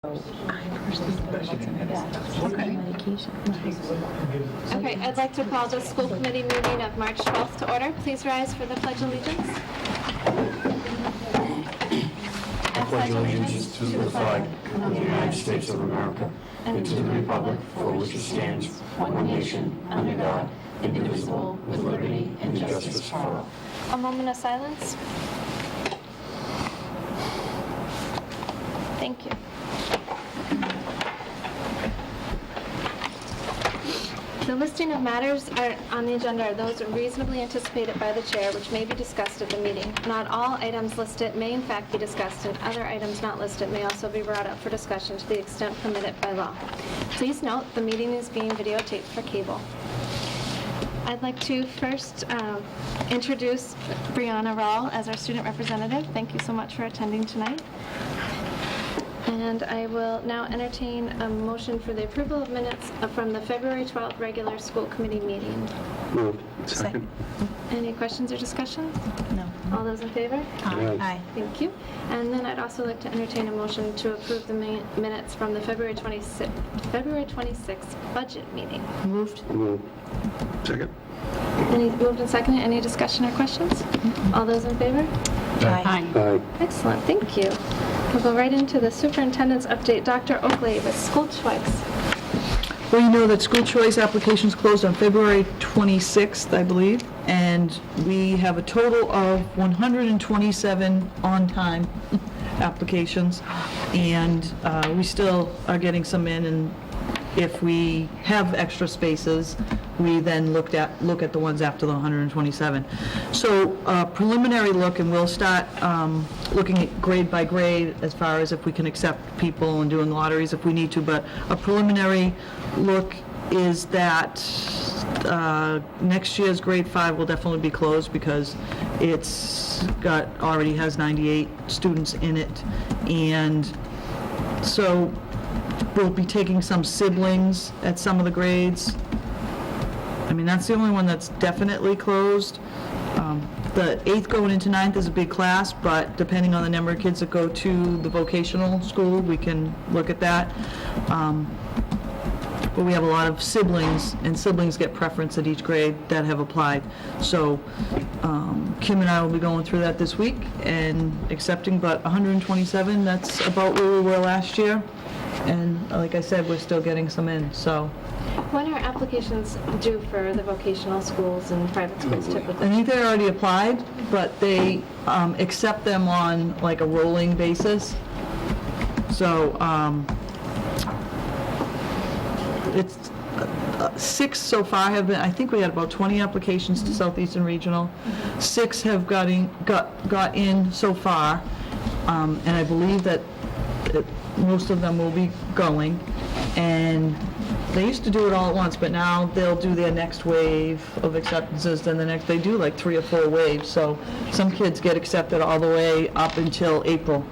Okay, I'd like to call the school committee meeting of March 12th to order. Please rise for the Pledge of Allegiance. I pledge allegiance to the flag of the United States of America and to the republic for which it stands, one nation, under God, indivisible, with liberty and justice for all. A moment of silence. Thank you. The listing of matters on the agenda are those reasonably anticipated by the chair, which may be discussed at the meeting. Not all items listed may in fact be discussed, and other items not listed may also be brought up for discussion to the extent permitted by law. Please note, the meeting is being videotaped for cable. I'd like to first introduce Brianna Rawl as our student representative. Thank you so much for attending tonight. And I will now entertain a motion for the approval of minutes from the February 12th regular school committee meeting. Moved. Second. Any questions or discussion? No. All those in favor? Aye. Thank you. And then I'd also like to entertain a motion to approve the minutes from the February 26th budget meeting. Moved. Moved. Second. Any moved and seconded? Any discussion or questions? All those in favor? Aye. Aye. Excellent, thank you. We'll go right into the superintendent's update. Dr. Oakley with school choice. Well, you know that school choice applications closed on February 26th, I believe, and we have a total of 127 on-time applications, and we still are getting some in, and if we have extra spaces, we then look at the ones after the 127. So preliminary look, and we'll start looking at grade by grade as far as if we can accept people and doing lotteries if we need to, but a preliminary look is that next year's grade 5 will definitely be closed because already has 98 students in it, and so we'll be taking some siblings at some of the grades. I mean, that's the only one that's definitely closed. The 8th going into 9th is a big class, but depending on the number of kids that go to the vocational school, we can look at that. But we have a lot of siblings, and siblings get preference at each grade that have applied. So Kim and I will be going through that this week and accepting, but 127, that's about where we were last year. And like I said, we're still getting some in, so. When are applications due for the vocational schools and private schools typically? I think they already applied, but they accept them on like a rolling basis. So it's 6 so far have been, I think we had about 20 applications to Southeastern Regional. 6 have got in so far, and I believe that most of them will be going, and they used to do it all at once, but now they'll do their next wave of acceptances, then they do like 3 or 4 waves, so some kids get accepted all the way up until April,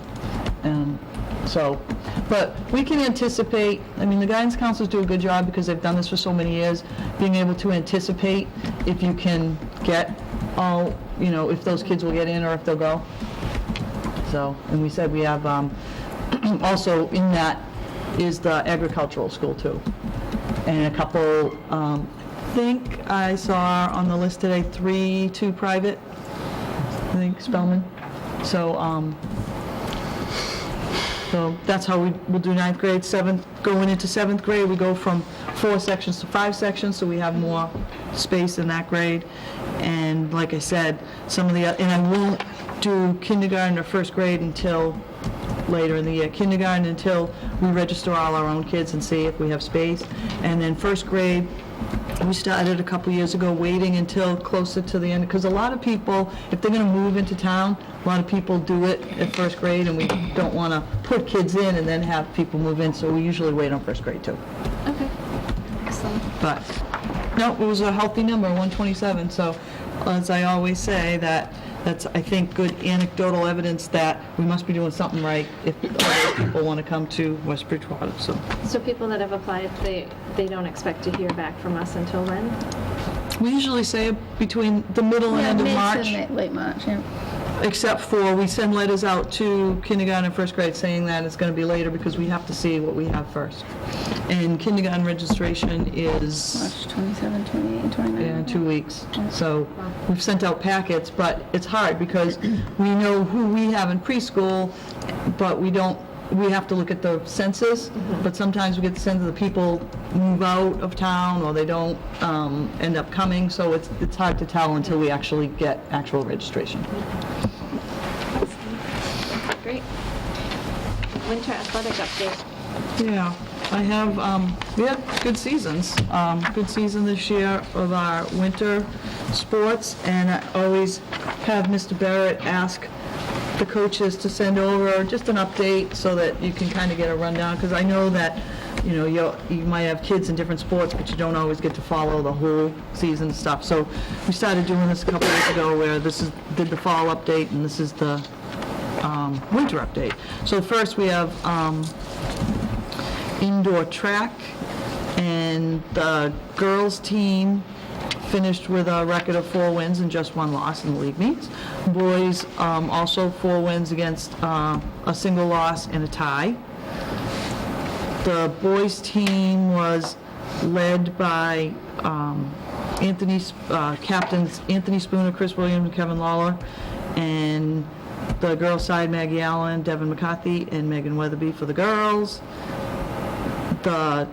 and so, but we can anticipate, I mean, the guidance counselors do a good job because they've done this for so many years, being able to anticipate if you can get all, if those kids will get in or if they'll go. So, and we said we have, also in that is the agricultural school too. And a couple, I think I saw on the list today, 2 private, I think Spelman. So that's how we'll do 9th grade. 7th, going into 7th grade, we go from 4 sections to 5 sections, so we have more space in that grade. And like I said, and I won't do kindergarten or 1st grade until later in the year. Kindergarten until we register all our own kids and see if we have space. And then 1st grade, we started a couple years ago waiting until closer to the end, because a lot of people, if they're going to move into town, a lot of people do it at 1st grade, and we don't want to put kids in and then have people move in, so we usually wait on 1st grade too. Okay, excellent. But, no, it was a healthy number, 127, so as I always say, that's, I think, good anecdotal evidence that we must be doing something right if other people want to come to West Bridgewater, so. So people that have applied, they don't expect to hear back from us until when? We usually say between the middle and end of March. Late March, yeah. except for we send letters out to kindergarten and first grade saying that it's going to be later because we have to see what we have first. And kindergarten registration is March 27, 28, and 29. in 2 weeks. So we've sent out packets, but it's hard because we know who we have in preschool, but we have to look at the census, but sometimes we get the sense that the people move out of town or they don't end up coming, so it's hard to tell until we actually get actual registration. Great. Winter athletic update. Yeah, I have, we had good seasons. Good season this year of our winter sports, and I always have Mr. Barrett ask the coaches to send over just an update so that you can kind of get a rundown, because I know that, you might have kids in different sports, but you don't always get to follow the whole season stuff. So we started doing this a couple years ago where did the fall update, and this is the winter update. So first we have indoor track, and the girls' team finished with a record of 4 wins and just 1 loss in the league meets. Boys, also 4 wins against a single loss and a tie. The boys' team was led by captains Anthony Spooner, Chris Williams, and Kevin Lawler, and the girls' side, Maggie Allen, Devin McCarthy, and Megan Weatherby for the girls. The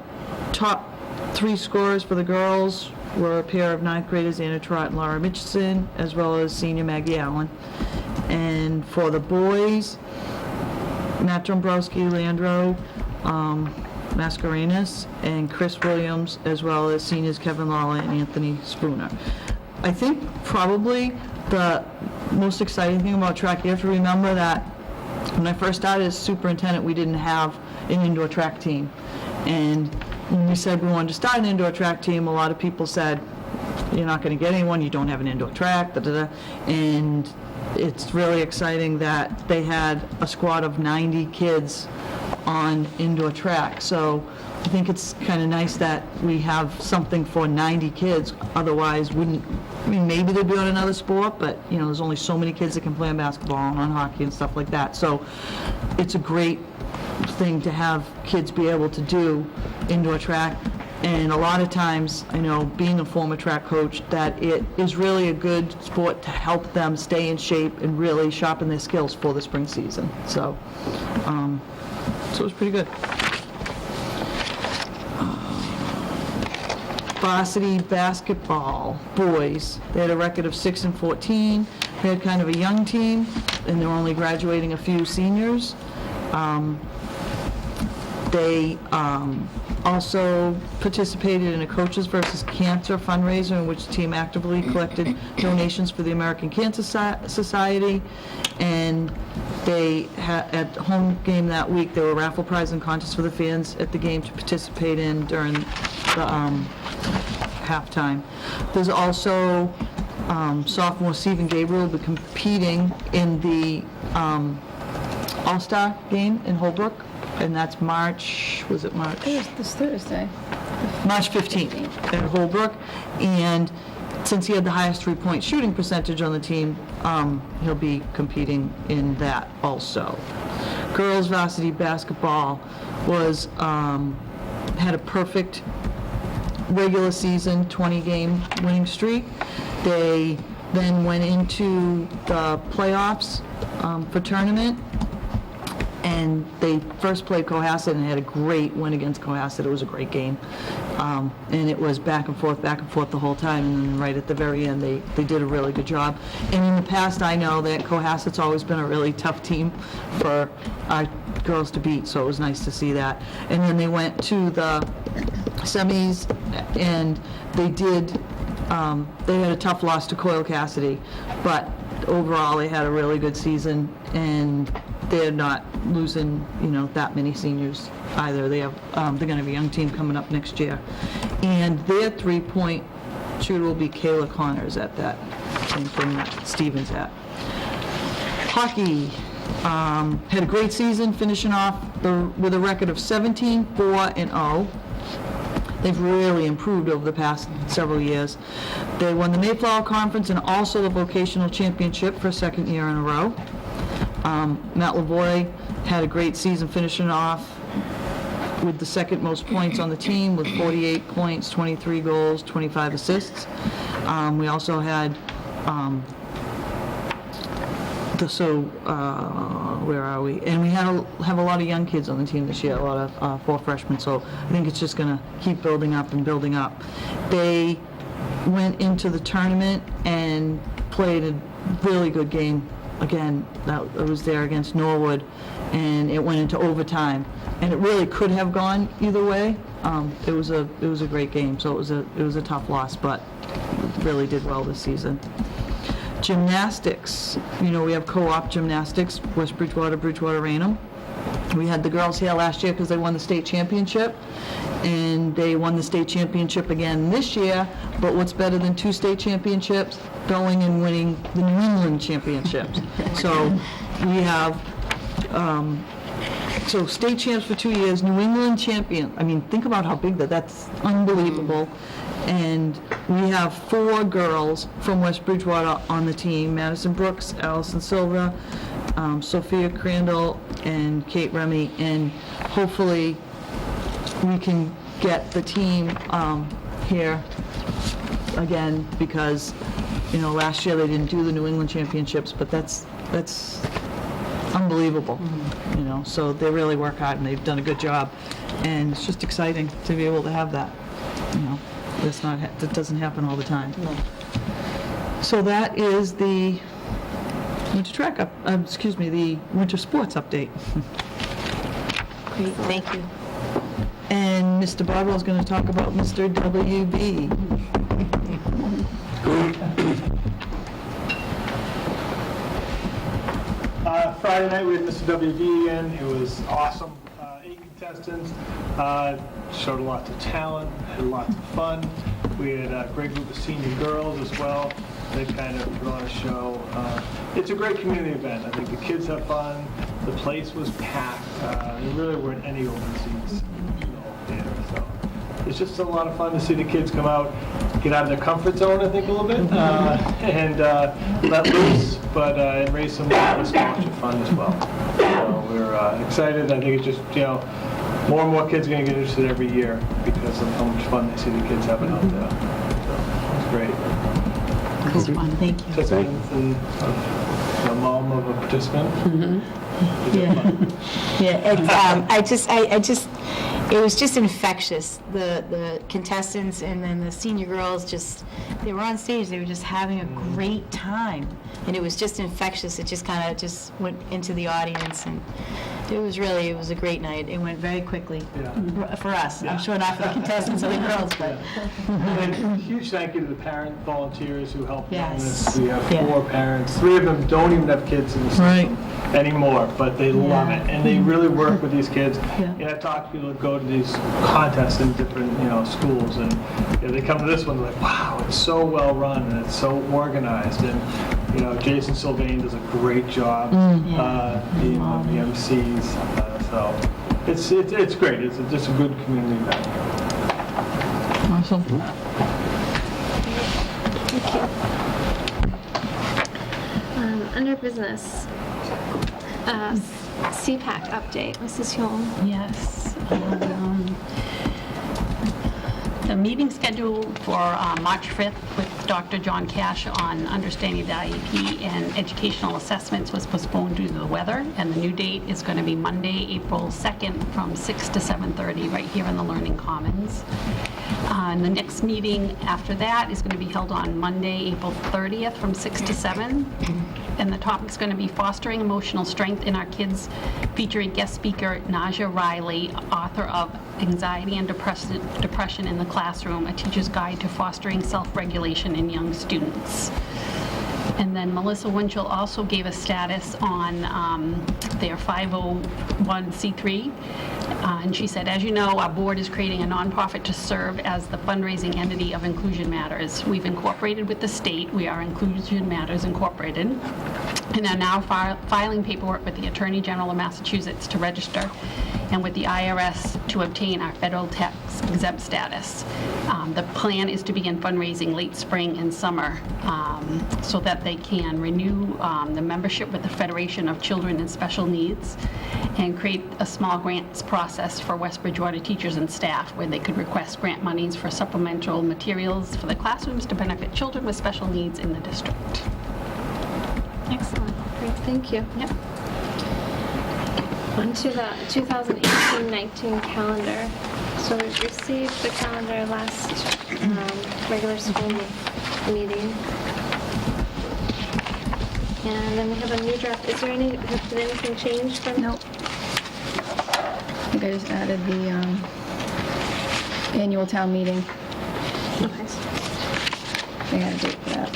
top 3 scorers for the girls were a pair of 9th graders, Anna Trott and Laura Mitchison, as well as senior Maggie Allen. And for the boys, Matt Dombrowski, Leandro Mascarenas, and Chris Williams, as well as seniors Kevin Lawler and Anthony Spooner. I think probably the most exciting thing about track, you have to remember that when I first started as superintendent, we didn't have an indoor track team. And when we said we wanted to start an indoor track team, a lot of people said, you're not going to get anyone, you don't have an indoor track, da-da-da. And it's really exciting that they had a squad of 90 kids on indoor track. So I think it's kind of nice that we have something for 90 kids, otherwise maybe they'd be on another sport, but there's only so many kids that can play on basketball and on hockey and stuff like that. So it's a great thing to have kids be able to do indoor track. And a lot of times, I know, being a former track coach, that it is really a good sport to help them stay in shape and really sharpen their skills for the spring season. So it was pretty good. Varsity basketball, boys, they had a record of 6-14. They had kind of a young team, and they're only graduating a few seniors. They also participated in a Coaches versus Cancer fundraiser in which the team actively collected donations for the American Cancer Society. And they had, at home game that week, there were raffle prize and contests for the fans at the game to participate in during the halftime. There's also sophomore Stephen Gabriel will be competing in the All-Star game in Holbrook, and that's March, was it March? It was this Thursday. March 15th at Holbrook, and since he had the highest three-point shooting percentage on the team, he'll be competing in that also. Girls varsity basketball was had a perfect regular season 20-game winning streak. They then went into the playoffs for tournament, and they first played Cohasset and had a great win against Cohasset. It was a great game. And it was back and forth the whole time, and then right at the very end, they did a really good job. And in the past, I know that Cohasset's always been a really tough team for our girls to beat, so it was nice to see that. And then they went to the semis, and they had a tough loss to Coyle Cassidy, but overall, they had a really good season, and they're not losing, that many seniors either. They have, they're going to have a young team coming up next year, and their three-point shooter will be Kayla Connors at that same thing that Stevens at. Hockey had a great season, finishing off with a record of 17-4-0. They've really improved over the past several years. They won the Mayflower Conference and also the Vocational Championship for a second year in a row. Matt Lavoie had a great season, finishing off with the second most points on the team with 48 points, 23 goals, 25 assists. We also had where are we? And we have a lot of young kids on the team this year, a lot of 4 freshmen, so I think it's just going to keep building up and building up. They went into the tournament and played a really good game. Again, that was there against Norwood, and it went into overtime. And it really could have gone either way. It was a great game, so it was a tough loss, but really did well this season. Gymnastics, we have co-op gymnastics, West Bridgewater, Bridgewater Raynham. We had the girls here last year because they won the state championship, and they won the state championship again this year. But what's better than 2 state championships? Going and winning the New England championships. So we have state champs for 2 years, New England champion. I mean, think about how big that's unbelievable. And we have 4 girls from West Bridgewater on the team: Madison Brooks, Allison Silva, Sophia Crandall, and Kate Remy. And hopefully we can get the team here again, because last year they didn't do the New England championships, but that's unbelievable. So they really work hard and they've done a good job, and it's just exciting to be able to have that. That doesn't happen all the time. No. So that is the the winter sports update. Great, thank you. And Mr. Barbell is going to talk about Mr. WB. Friday night we had Mr. WB again. It was awesome. 8 contestants, showed lots of talent, had lots of fun. We had a great group of senior girls as well. They kind of put on a show. It's a great community event. I think the kids have fun. The place was packed. There really weren't any open seats. So it's just a lot of fun to see the kids come out, get out of their comfort zone, I think, a little bit, and let loose, but and raise some scholarship fund as well. So we're excited. I think it's just, more and more kids are going to get interested every year because of how much fun they see the kids having out there. So it's great. It was fun, thank you. Participants and a mom of a participant. Mm-hmm. Yeah, it's, it was just infectious. The contestants and then the senior girls they were on stage, they were just having a great time. And it was just infectious. It just kind of just went into the audience, and it was a great night. It went very quickly for us. I'm sure not for the contestants or the girls, but. And huge thank you to the parent volunteers who helped run this. Yes. We have 4 parents. 3 of them don't even have kids in the system anymore, but they love it, and they really work with these kids. And I've talked to people that go to these contests in different schools, and they come to this one, they're like, wow, it's so well run and it's so organized, and Jason Sylvain does a great job being one of the MCs. So it's great. It's just a good community event. Awesome. Thank you. Under business, CPAC update, Mrs. Hume. Yes. The meeting scheduled for March 5th with Dr. John Cash on understanding the IEP and educational assessments was postponed due to the weather, and the new date is going to be Monday, April 2nd from 6 to 7:30 right here in the Learning Commons. And the next meeting after that is going to be held on Monday, April 30th from 6 to 7. And the topic's going to be fostering emotional strength in our kids, featuring guest speaker Naja Riley, author of Anxiety and Depression in the Classroom, A Teacher's Guide to Fostering Self-Regulation in Young Students. And then Melissa Winchell also gave a status on their 501c3. And she said, as you know, our board is creating a nonprofit to serve as the fundraising entity of Inclusion Matters. We've incorporated with the state. We are Inclusion Matters Incorporated, and are now filing paperwork with the Attorney General of Massachusetts to register and with the IRS to obtain our federal tax exempt status. The plan is to begin fundraising late spring and summer so that they can renew the membership with the Federation of Children in Special Needs and create a small grants process for West Bridgewater teachers and staff where they could request grant monies for supplemental materials for the classrooms to benefit children with special needs in the district. Excellent. Great, thank you. Yep. On to the 2018-19 calendar. So we've received the calendar last regular school meeting. And then we have a new draft. Is there did anything change from? Nope. I think I just added the annual town meeting. Okay. I had a date for that.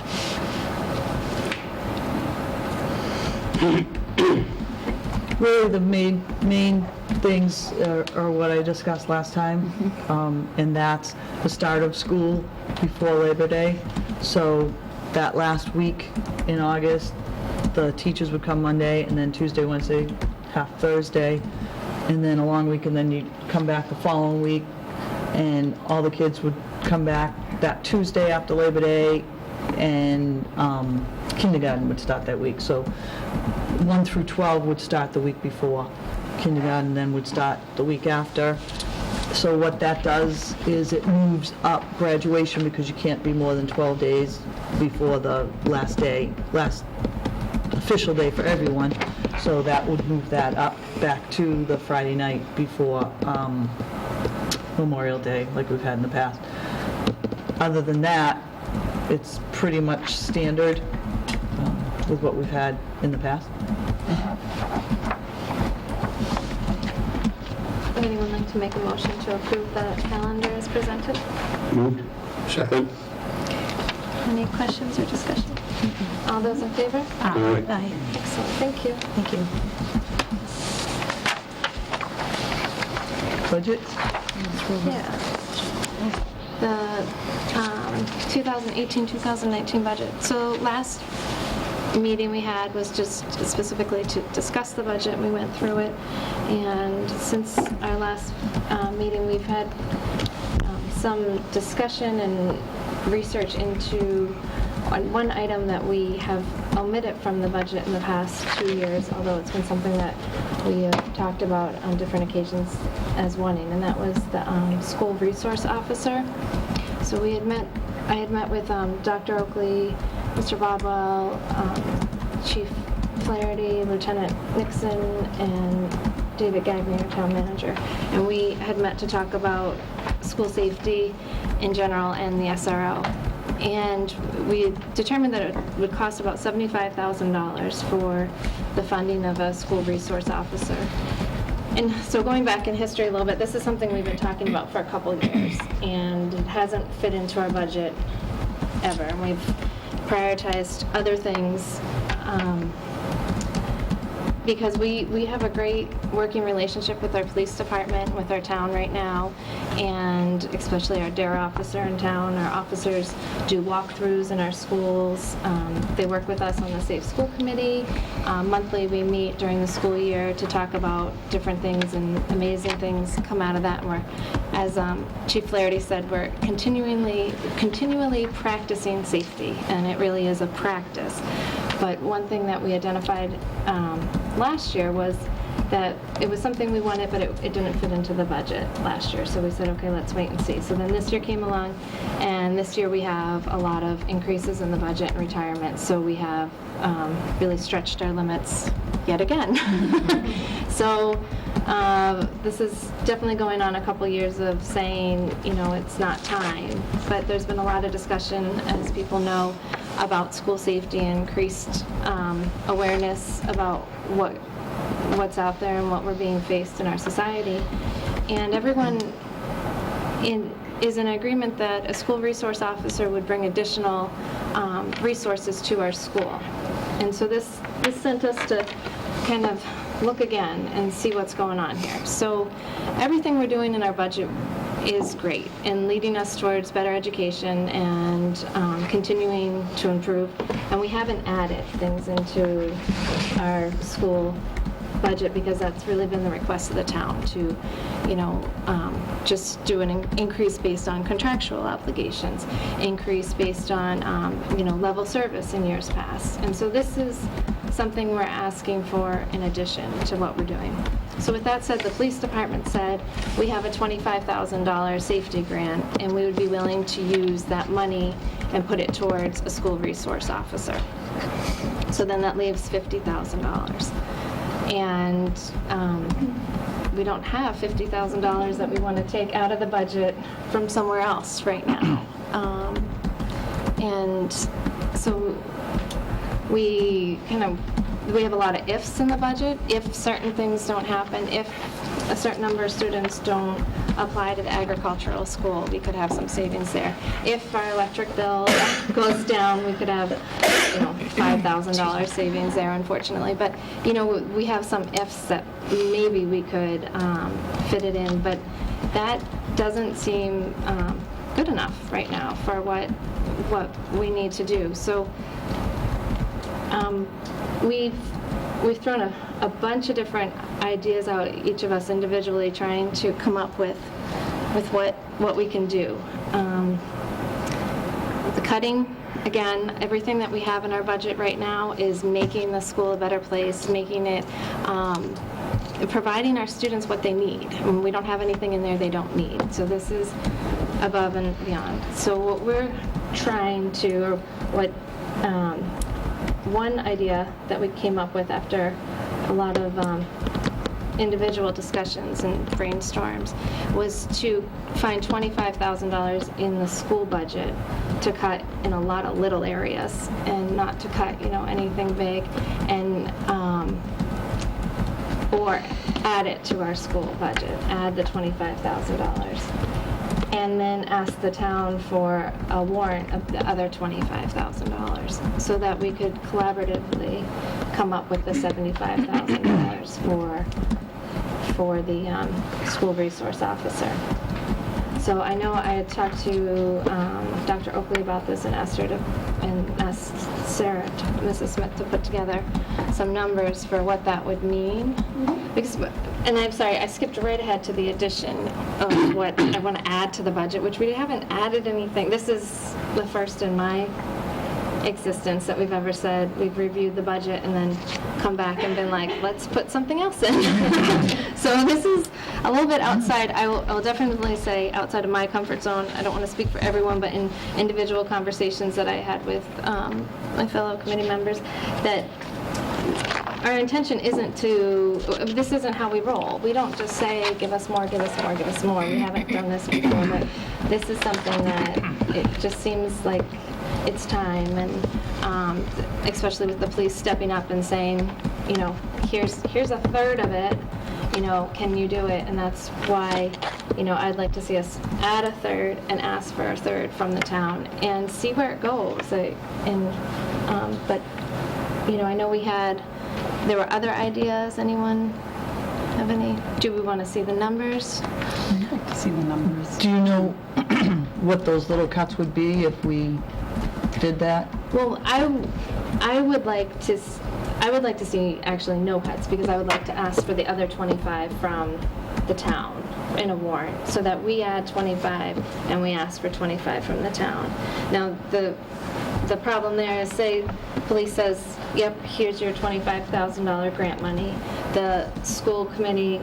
Really, the main things are what I discussed last time, and that's the start of school before Labor Day. So that last week in August, the teachers would come Monday, and then Tuesday, Wednesday, half Thursday, and then a long week, and then you'd come back the following week, and all the kids would come back that Tuesday after Labor Day, and kindergarten would start that week. So 1 through 12 would start the week before. Kindergarten then would start the week after. So what that does is it moves up graduation because you can't be more than 12 days before the last official day for everyone. So that would move that up back to the Friday night before Memorial Day, like we've had in the past. Other than that, it's pretty much standard with what we've had in the past. Would anyone like to make a motion to approve the calendar as presented? Moved. Second. Any questions or discussion? All those in favor? Aye. Aye. Excellent, thank you. Thank you. Budgets? Yeah. The 2018-2019 budget. So last meeting we had was just specifically to discuss the budget. We went through it, and since our last meeting, we've had some discussion and research into one item that we have omitted from the budget in the past 2 years, although it's been something that we have talked about on different occasions as wanting, and that was the school resource officer. So I had met with Dr. Oakley, Mr. Bodwell, Chief Flaherty, Lieutenant Nixon, and David Gagner, town manager. And we had met to talk about school safety in general and the SRO. And we determined that it would cost about $75,000 for the funding of a school resource officer. And so going back in history a little bit, this is something we've been talking about for a couple of years, and it hasn't fit into our budget ever. And we've prioritized other things because we have a great working relationship with our police department, with our town right now, and especially our DARE officer in town. Our officers do walkthroughs in our schools. They work with us on the Safe School Committee. Monthly we meet during the school year to talk about different things, and amazing things come out of that. And we're, as Chief Flaherty said, we're continually practicing safety, and it really is a practice. But one thing that we identified last year was that it was something we wanted, but it didn't fit into the budget last year. So we said, okay, let's wait and see. So then this year came along, and this year we have a lot of increases in the budget and retirement. So we have really stretched our limits yet again. So this is definitely going on a couple years of saying, it's not time. But there's been a lot of discussion, as people know, about school safety and increased awareness about what's out there and what we're being faced in our society. And everyone is in agreement that a school resource officer would bring additional resources to our school. And so this sent us to kind of look again and see what's going on here. So everything we're doing in our budget is great and leading us towards better education and continuing to improve. And we haven't added things into our school budget because that's really been the request of the town to, just do an increase based on contractual obligations, increase based on, level service in years past. And so this is something we're asking for in addition to what we're doing. So with that said, the police department said, we have a $25,000 safety grant, and we would be willing to use that money and put it towards a school resource officer. So then that leaves $50,000. And we don't have $50,000 that we want to take out of the budget from somewhere else right now. And so we have a lot of ifs in the budget. If certain things don't happen, if a certain number of students don't apply to the agricultural school, we could have some savings there. If our electric bill goes down, we could have, $5,000 savings there, unfortunately. But, we have some ifs that maybe we could fit it in, but that doesn't seem good enough right now for what we need to do. So we've thrown a bunch of different ideas out, each of us individually, trying to come up with what we can do. The cutting, again, everything that we have in our budget right now is making the school a better place, making it, providing our students what they need. And we don't have anything in there they don't need. So this is above and beyond. So what we're trying to, or what one idea that we came up with after a lot of individual discussions and brainstorms was to find $25,000 in the school budget to cut in a lot of little areas and not to cut, anything big, and or add it to our school budget, add the $25,000. And then ask the town for a warrant of the other $25,000 so that we could collaboratively come up with the $75,000 for the school resource officer. So I know I had talked to Dr. Oakley about this and asked Sarah, Mrs. Smith, to put together some numbers for what that would mean. Because, and I'm sorry, I skipped right ahead to the addition of what I want to add to the budget, which we haven't added anything. This is the first in my existence that we've ever said we've reviewed the budget and then come back and been like, let's put something else in. So this is a little bit outside, I'll definitely say outside of my comfort zone. I don't want to speak for everyone, but in individual conversations that I had with my fellow committee members, that our intention isn't this isn't how we roll. We don't just say, give us more, give us more, give us more. We haven't done this before, but this is something that it just seems like it's time, and especially with the police stepping up and saying, here's a third of it, can you do it? And that's why, I'd like to see us add a third and ask for a third from the town and see where it goes. But, I know there were other ideas. Anyone have any? Do we want to see the numbers? I'd like to see the numbers. Do you know what those little cuts would be if we did that? Well, I would like to see actually no cuts, because I would like to ask for the other 25 from the town in a warrant, so that we add 25 and we ask for 25 from the town. Now, the problem there is, say police says, yep, here's your $25,000 grant money. The school committee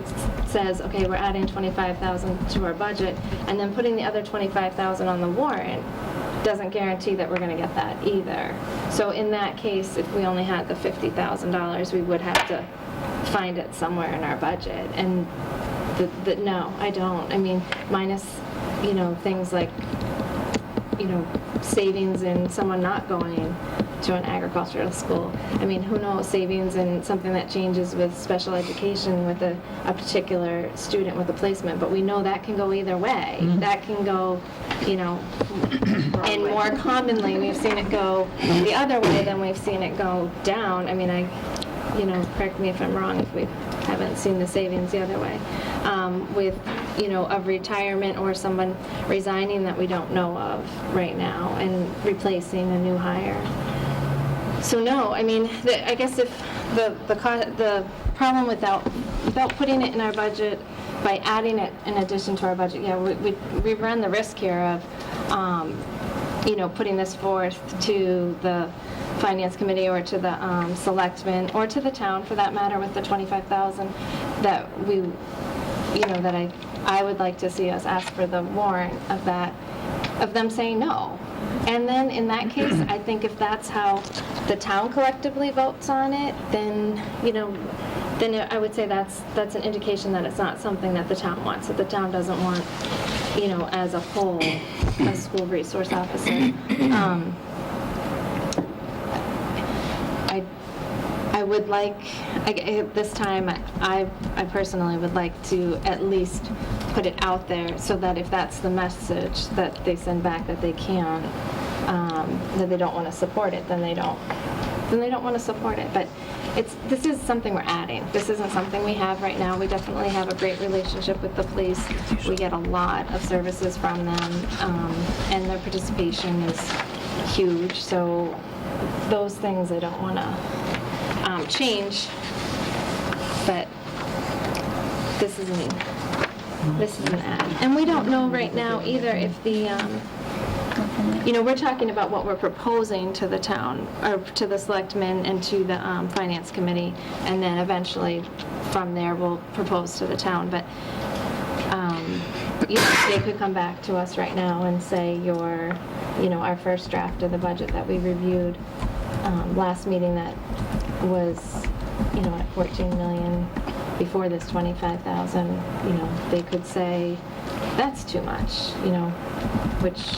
says, okay, we're adding $25,000 to our budget, and then putting the other $25,000 on the warrant doesn't guarantee that we're going to get that either. So in that case, if we only had the $50,000, we would have to find it somewhere in our budget. And no, I don't. I mean, minus, things like, savings in someone not going to an agricultural school. I mean, who knows, savings in something that changes with special education with a particular student with a placement, but we know that can go either way. Mm-hmm. That can go, and more commonly we've seen it go the other way than we've seen it go down. I mean, correct me if I'm wrong if we haven't seen the savings the other way. With, of retirement or someone resigning that we don't know of right now and replacing a new hire. So no, I mean, I guess if the problem without putting it in our budget, by adding it in addition to our budget, yeah, we run the risk here of, putting this forth to the Finance Committee or to the selectmen, or to the town for that matter, with the 25,000, that I would like to see us ask for the warrant of that, of them saying no. And then in that case, I think if that's how the town collectively votes on it, then, then I would say that's an indication that it's not something that the town wants, that the town doesn't want, as a whole, a school resource officer. I would like, at this time, I personally would like to at least put it out there so that if that's the message that they send back, that they can, that they don't want to support it, then they don't want to support it. But this is something we're adding. This isn't something we have right now. We definitely have a great relationship with the police. We get a lot of services from them, and their participation is huge. So those things I don't want to change, but this is an ad. And we don't know right now either if the, we're talking about what we're proposing to the town, or to the selectmen and to the Finance Committee, and then eventually from there we'll propose to the town. But, they could come back to us right now and say our first draft of the budget that we reviewed last meeting that was, at 14 million before this 25,000, they could say, that's too much, which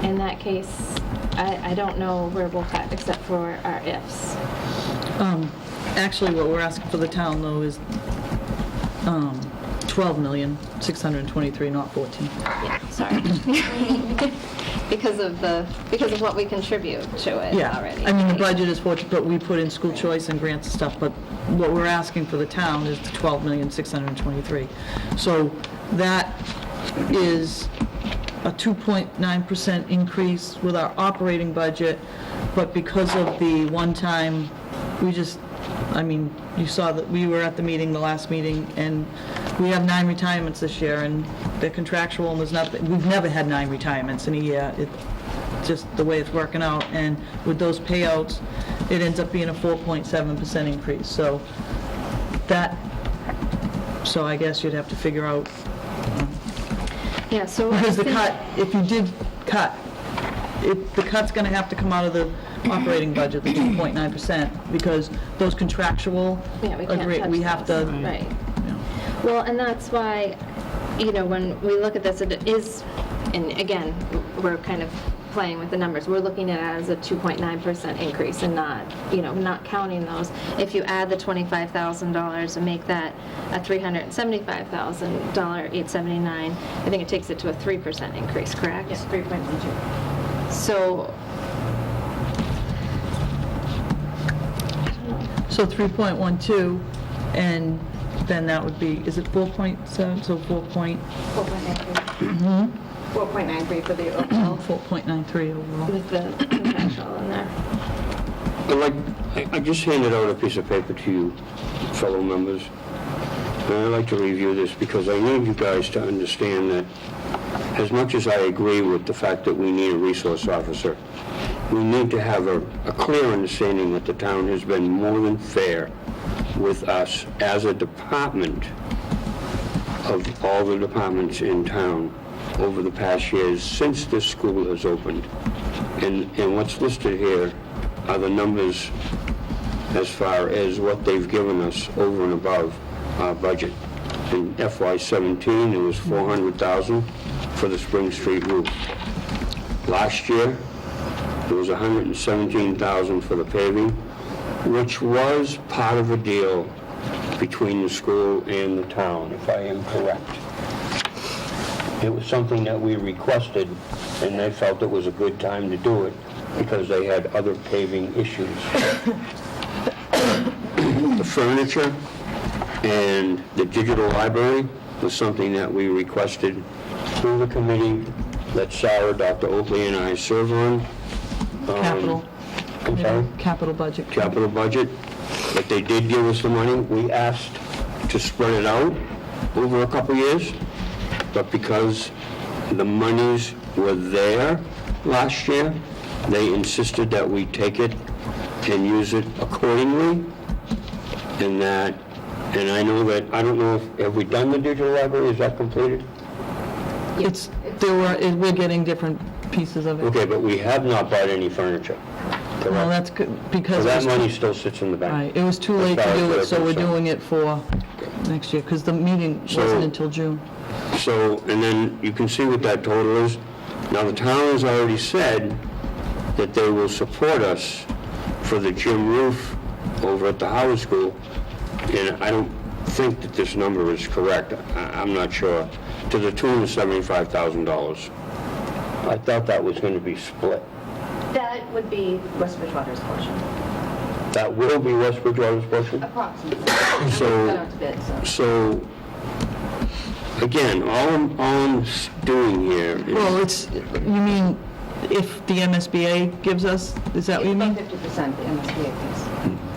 in that case, I don't know where we'll cut except for our ifs. Actually, what we're asking for the town, though, is 12,623,000, not 14. Yeah, sorry. Because of what we contribute to it already. I mean, the budget is 14, but we put in school choice and grants and stuff, but what we're asking for the town is the 12,623,000. So that is a 2.9% increase with our operating budget, but because of the one-time, you saw that we were at the meeting, the last meeting, and we have 9 retirements this year, and they're contractual, and we've never had 9 retirements in a year. It's just the way it's working out, and with those payouts, it ends up being a 4.7% increase. So I guess you'd have to figure out. Yeah, so. Because the cut, if you did cut, the cut's going to have to come out of the operating budget, the 2.9%, because those contractual, Yeah, we can't touch we have those. to. Right. Well, and that's why, when we look at this, it is, and again, we're kind of playing with the numbers. We're looking at it as a 2.9% increase and not, not counting those. If you add the $25,000 and make that a $375,000, 879, I think it takes it to a 3% increase, correct? Yes, 3.12. So, So 3.12, and then that would be, is it 4.7, so 4.93 for the overall, 4.93 overall. with the contractual in there. I just handed out a piece of paper to you, fellow members, and I'd like to review this because I need you guys to understand that as much as I agree with the fact that we need a resource officer, we need to have a clear understanding that the town has been more than fair with us as a department of all the departments in town over the past years since this school has opened. And what's listed here are the numbers as far as what they've given us over and above our budget. In FY17, it was $400,000 for the Spring Street roof. Last year, it was $117,000 for the paving, which was part of a deal between the school and the town, if I am correct. It was something that we requested, and they felt it was a good time to do it because they had other paving issues. The furniture and the digital library was something that we requested through the committee that Sarah, Dr. Oakley, and I serve on. Capital. I'm sorry? Capital budget. Capital budget. but they did give us the money. We asked to spread it out over a couple years, but because the monies were there last year, they insisted that we take it and use it accordingly, and I know that, I don't know if, have we done the digital library, is that completed? We're getting different pieces of it. Okay, but we have not bought any furniture. Well, correct? that's good, So because that it was money still sits in the bank. right, it was too late to far as do we're it, so we're concerned. doing it for next year, because the meeting So- wasn't until June. So, and then you can see what that total is. Now, the town has already said that they will support us for the gym roof over at the Howard School, and I don't think that this number is correct. I'm not sure. To the tune of $75,000. I thought that was going to be split. That would be West Bridgewater's portion, That will be West Bridgewater's portion? approximately. So- I don't bid, so. So, again, all I'm doing here Well, is, you mean if the MSBA gives us, is that what you mean? About 50% the MSBA piece.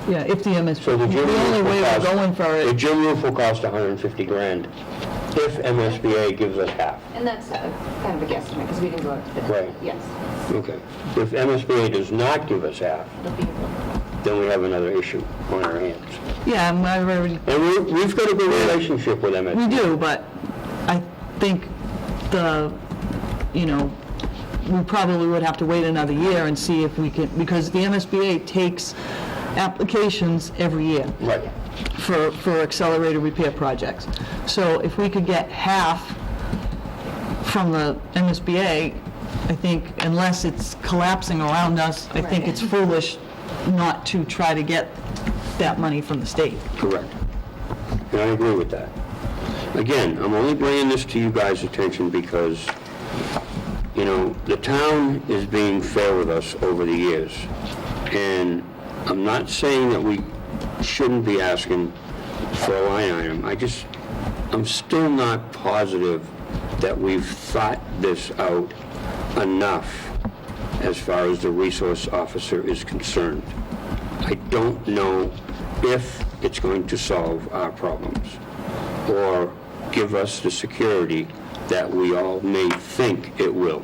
Yeah, if the MSBA, so the the gym roof only way will we're cost... going for The it, gym roof will cost $150,000 if MSBA gives us half. And that's kind of a guesstimate, because we didn't go out to bid. Right. Yes. Okay. If MSBA does not give us half, It'll be, then we have another issue on our hands. yeah, I've already, And we've got a good relationship with we MSBA. do, but I think we probably would have to wait another year and see if we can, because the MSBA takes applications every year Right. for accelerated repair projects. So if we could get half from the MSBA, I think, unless it's collapsing around us, I think it's foolish not to try to get that money from the state. Correct. And I agree with that. Again, I'm only bringing this to you guys' attention because, the town is being fair with us over the years. And I'm not saying that we shouldn't be asking for a line item. I'm still not positive that we've thought this out enough as far as the resource officer is concerned. I don't know if it's going to solve our problems or give us the security that we all may think it will.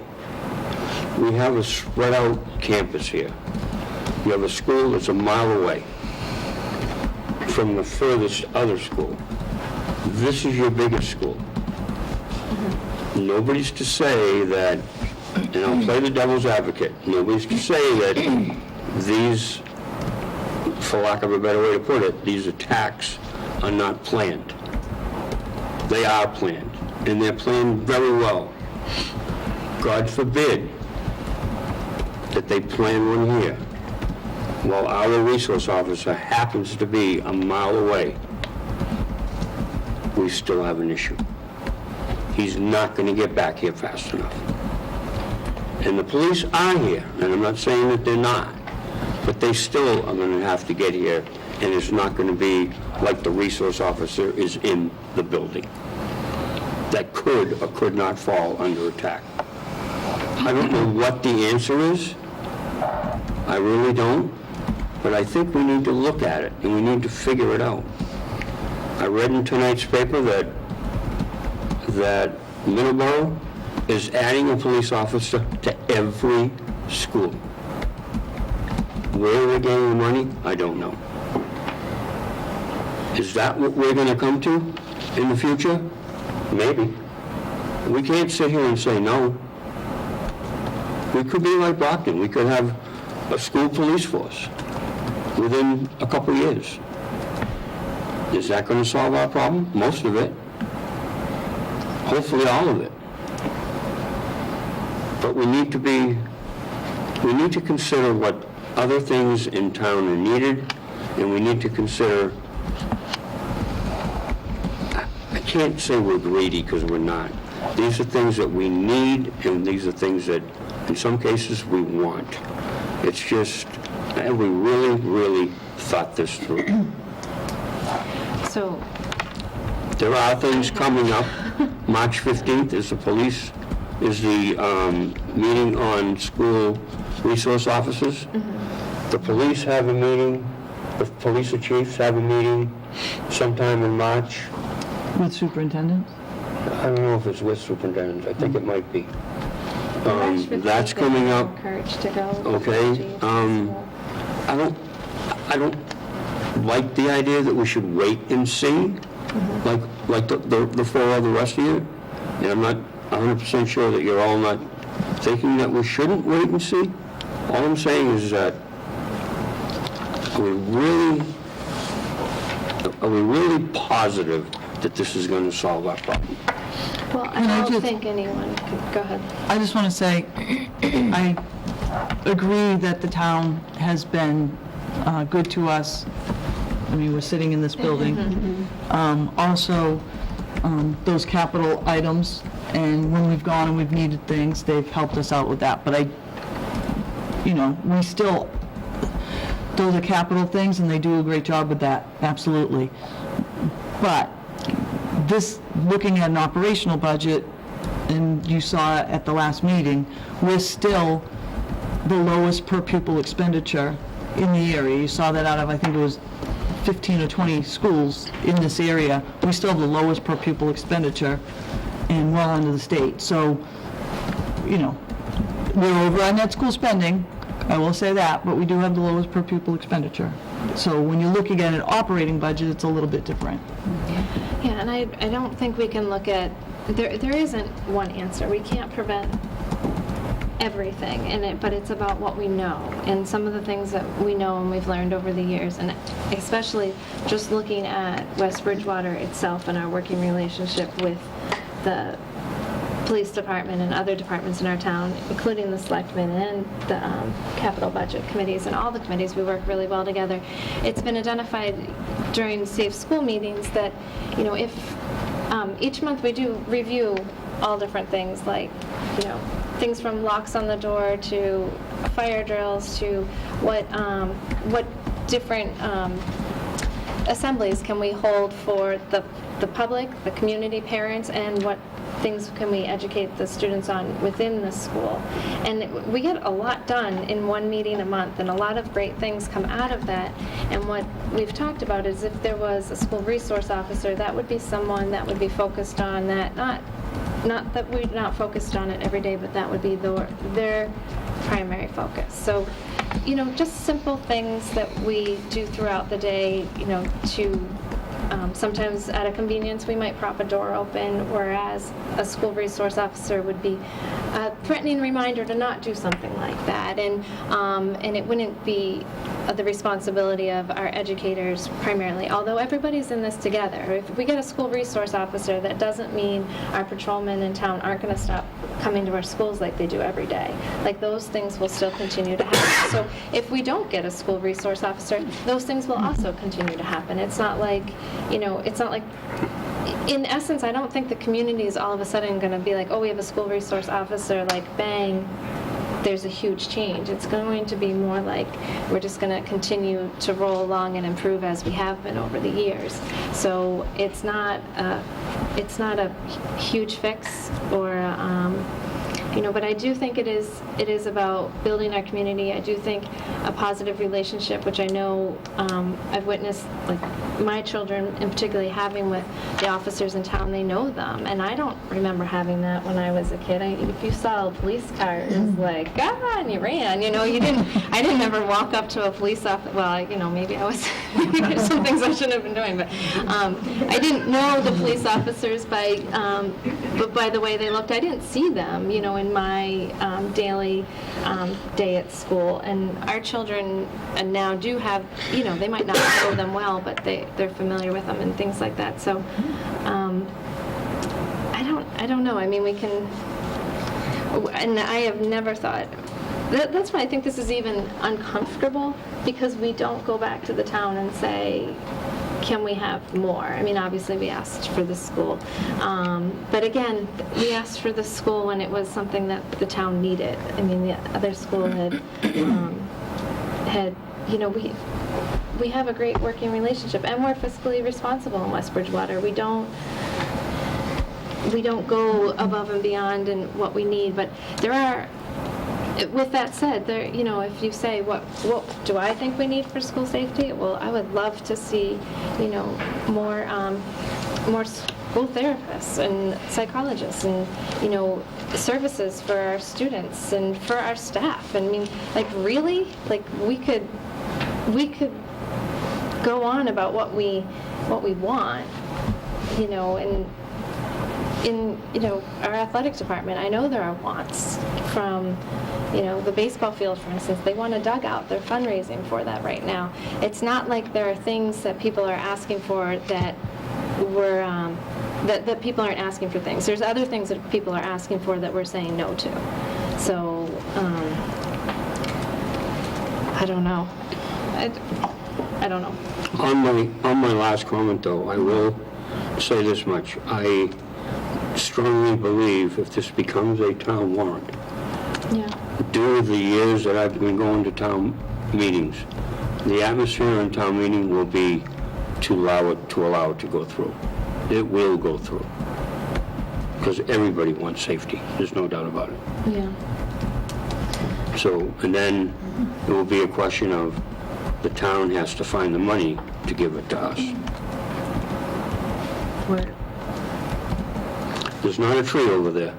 We have a spread out campus here. You have a school that's a mile away from the furthest other school. This is your biggest school. Nobody's to say that, and I'll play the devil's advocate, nobody's to say that these, for lack of a better way to put it, these attacks are not planned. They are planned, and they're planned very well. God forbid that they plan one here, while our resource officer happens to be a mile away. We still have an issue. He's not going to get back here fast enough. And the police are here, and I'm not saying that they're not, but they still are going to have to get here, and it's not going to be like the resource officer is in the building. That could or could not fall under attack. I don't know what the answer is. I really don't. But I think we need to look at it, and we need to figure it out. I read in tonight's paper that Middleborough is adding a police officer to every school. Where are they getting the money? I don't know. Is that what we're going to come to in the future? Maybe. We can't sit here and say no. We could be like Brockton. We could have a school police force within a couple of years. Is that going to solve our problem? Most of it. Hopefully all of it. But we need to consider what other things in town are needed, and we need to consider, I can't say we're greedy because we're not. These are things that we need, and these are things that in some cases we want. It's just, have we really, really thought this through? So, There are things coming up. March 15th is the meeting on school resource officers. The police have a meeting the police chiefs have a meeting sometime in March. With superintendents? I don't know if it's with superintendents, I think it might be. March 15th, That's coming up, Encouraged to go. okay? Chiefs, I don't like the idea that we should wait and see, like the four other rest of you. And I'm not 100% sure that you're all not thinking that we shouldn't wait and see. All I'm saying is that, are we really positive that this is going to solve our problem? Well, I And I don't just- think anyone could, go ahead. I just want to say, I agree that the town has been good to us. I mean, we're sitting in this building. Also, those capital items, and when we've gone and we've needed things, they've helped us out with that. But we still, those are capital things, and they do a great job with that, absolutely. But this, looking at an operational budget, and you saw it at the last meeting, we're still the lowest per pupil expenditure in the area. You saw that out of, I think it was 15 or 20 schools in this area. We still have the lowest per pupil expenditure and well under the state. So, we're over on net school spending, I will say that, but we do have the lowest per pupil expenditure. So when you're looking at an operating budget, it's a little bit different. Yeah, and I don't think we can look at, there isn't one answer. We can't prevent everything, but it's about what we know, and some of the things that we know and we've learned over the years, and especially just looking at West Bridgewater itself and our working relationship with the police department and other departments in our town, including the selectmen and the capital budget committees and all the committees. We work really well together. It's been identified during safe school meetings that, if each month we do review all different things, like, things from locks on the door to fire drills to what different assemblies can we hold for the public, the community, parents, and what things can we educate the students on within the school. And we get a lot done in one meeting a month, and a lot of great things come out of that. And what we've talked about is if there was a school resource officer, that would be someone that would be focused on that, not that we're not focused on it every day, but that would be their primary focus. So, just simple things that we do throughout the day, to sometimes at a convenience, we might prop a door open, whereas a school resource officer would be a threatening reminder to not do something like that. And it wouldn't be the responsibility of our educators primarily, although everybody's in this together. If we get a school resource officer, that doesn't mean our patrolmen in town aren't going to stop coming to our schools like they do every day. Like, those things will still continue to happen. So if we don't get a school resource officer, those things will also continue to happen. It's not like, in essence, I don't think the community is all of a sudden going to be like, oh, we have a school resource officer, like, bang, there's a huge change. It's going to be more like we're just going to continue to roll along and improve as we have been over the years. So it's not a huge fix, or but I do think it is about building our community. I do think a positive relationship, which I know I've witnessed, like my children in particular having with the officers in town. They know them, and I don't remember having that when I was a kid. If you saw a police car, it was like, and you ran. I didn't ever walk up to a police officer. Well, maybe I was. There's some things I shouldn't have been doing, but I didn't know the police officers by the way they looked. I didn't see them, in my daily day at school. And our children now do have, they might not know them well, but they're familiar with them and things like that. So I don't know. I mean, we can, and I have never thought, that's why I think this is even uncomfortable, because we don't go back to the town and say, can we have more? I mean, obviously we asked for the school. But again, we asked for the school when it was something that the town needed. I mean, the other school had we have a great working relationship, and we're fiscally responsible in West Bridgewater. We don't go above and beyond in what we need, but there are, With that said, there, you know, if you say, what do I think we need for school safety? Well, I would love to see, you know, more school therapists and psychologists and, you know, services for our students and for our staff. I mean, like, really? Like, we could go on about what we want, you know, and in, you know, our athletic department, I know there are wants from, you know, the baseball field, for instance. They want a dugout. They're fundraising for that right now. It's not like there are things that people are asking for that we're, that people aren't asking for things. There's other things that people are asking for that we're saying no to. So, I don't know. I don't know. On my last comment, though, I will say this much. I strongly believe if this becomes a town warrant, Yeah. due to the years that I've been going to town meetings, the atmosphere in town meeting will be to allow it to go through. It will go through. Because everybody wants safety. There's no doubt about it. Yeah. So, and then it will be a question of the town has to find the money to give it to us. Where? There's not a tree over there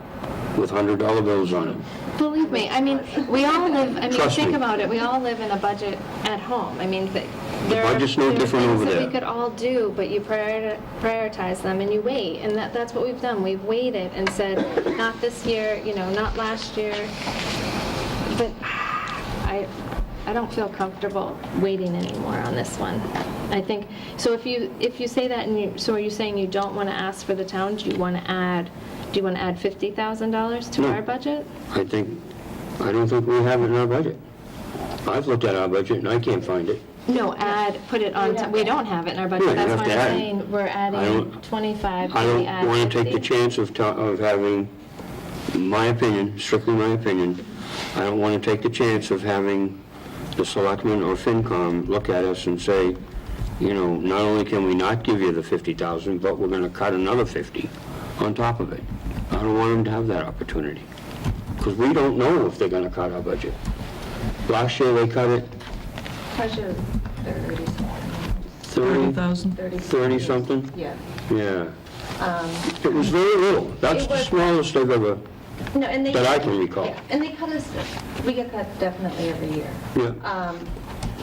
with $100 bills on it. Believe me, I mean, we all live, I mean, Trust think me. about it, we all live in a budget at home. I mean, there are budget's no different over things that there. we could all do, but you prioritize them and you wait, and that's what we've done. We've waited and said, not this year, you know, not last year, but I don't feel comfortable waiting anymore on this one. I think, so if you say that, and so are you saying you don't want to ask for the town? Do you want to add $50,000 to No. our budget? I don't think we have it in our budget. I've looked at our budget and I can't find it. No, put it on, we don't have it in our budget. Yeah, you That's have why to I'm add it. saying we're I adding don't- 25, I maybe don't add want to take the 50. chance of having, my opinion, strictly my opinion, I don't want to take the chance of having the selectmen or FinCom look at us and say, you know, not only can we not give you the 50,000, but we're going to cut another 50 on top of it. I don't want them to have that opportunity, because we don't know if they're going to cut our budget. Last year, they cut it Pressure 30. 30,000? 30-something? Yeah. Yeah. It was very little. That's It the was- smallest they've ever, No, and they. that I can recall. Yeah, and they cut us, we get cut definitely every year. Yeah.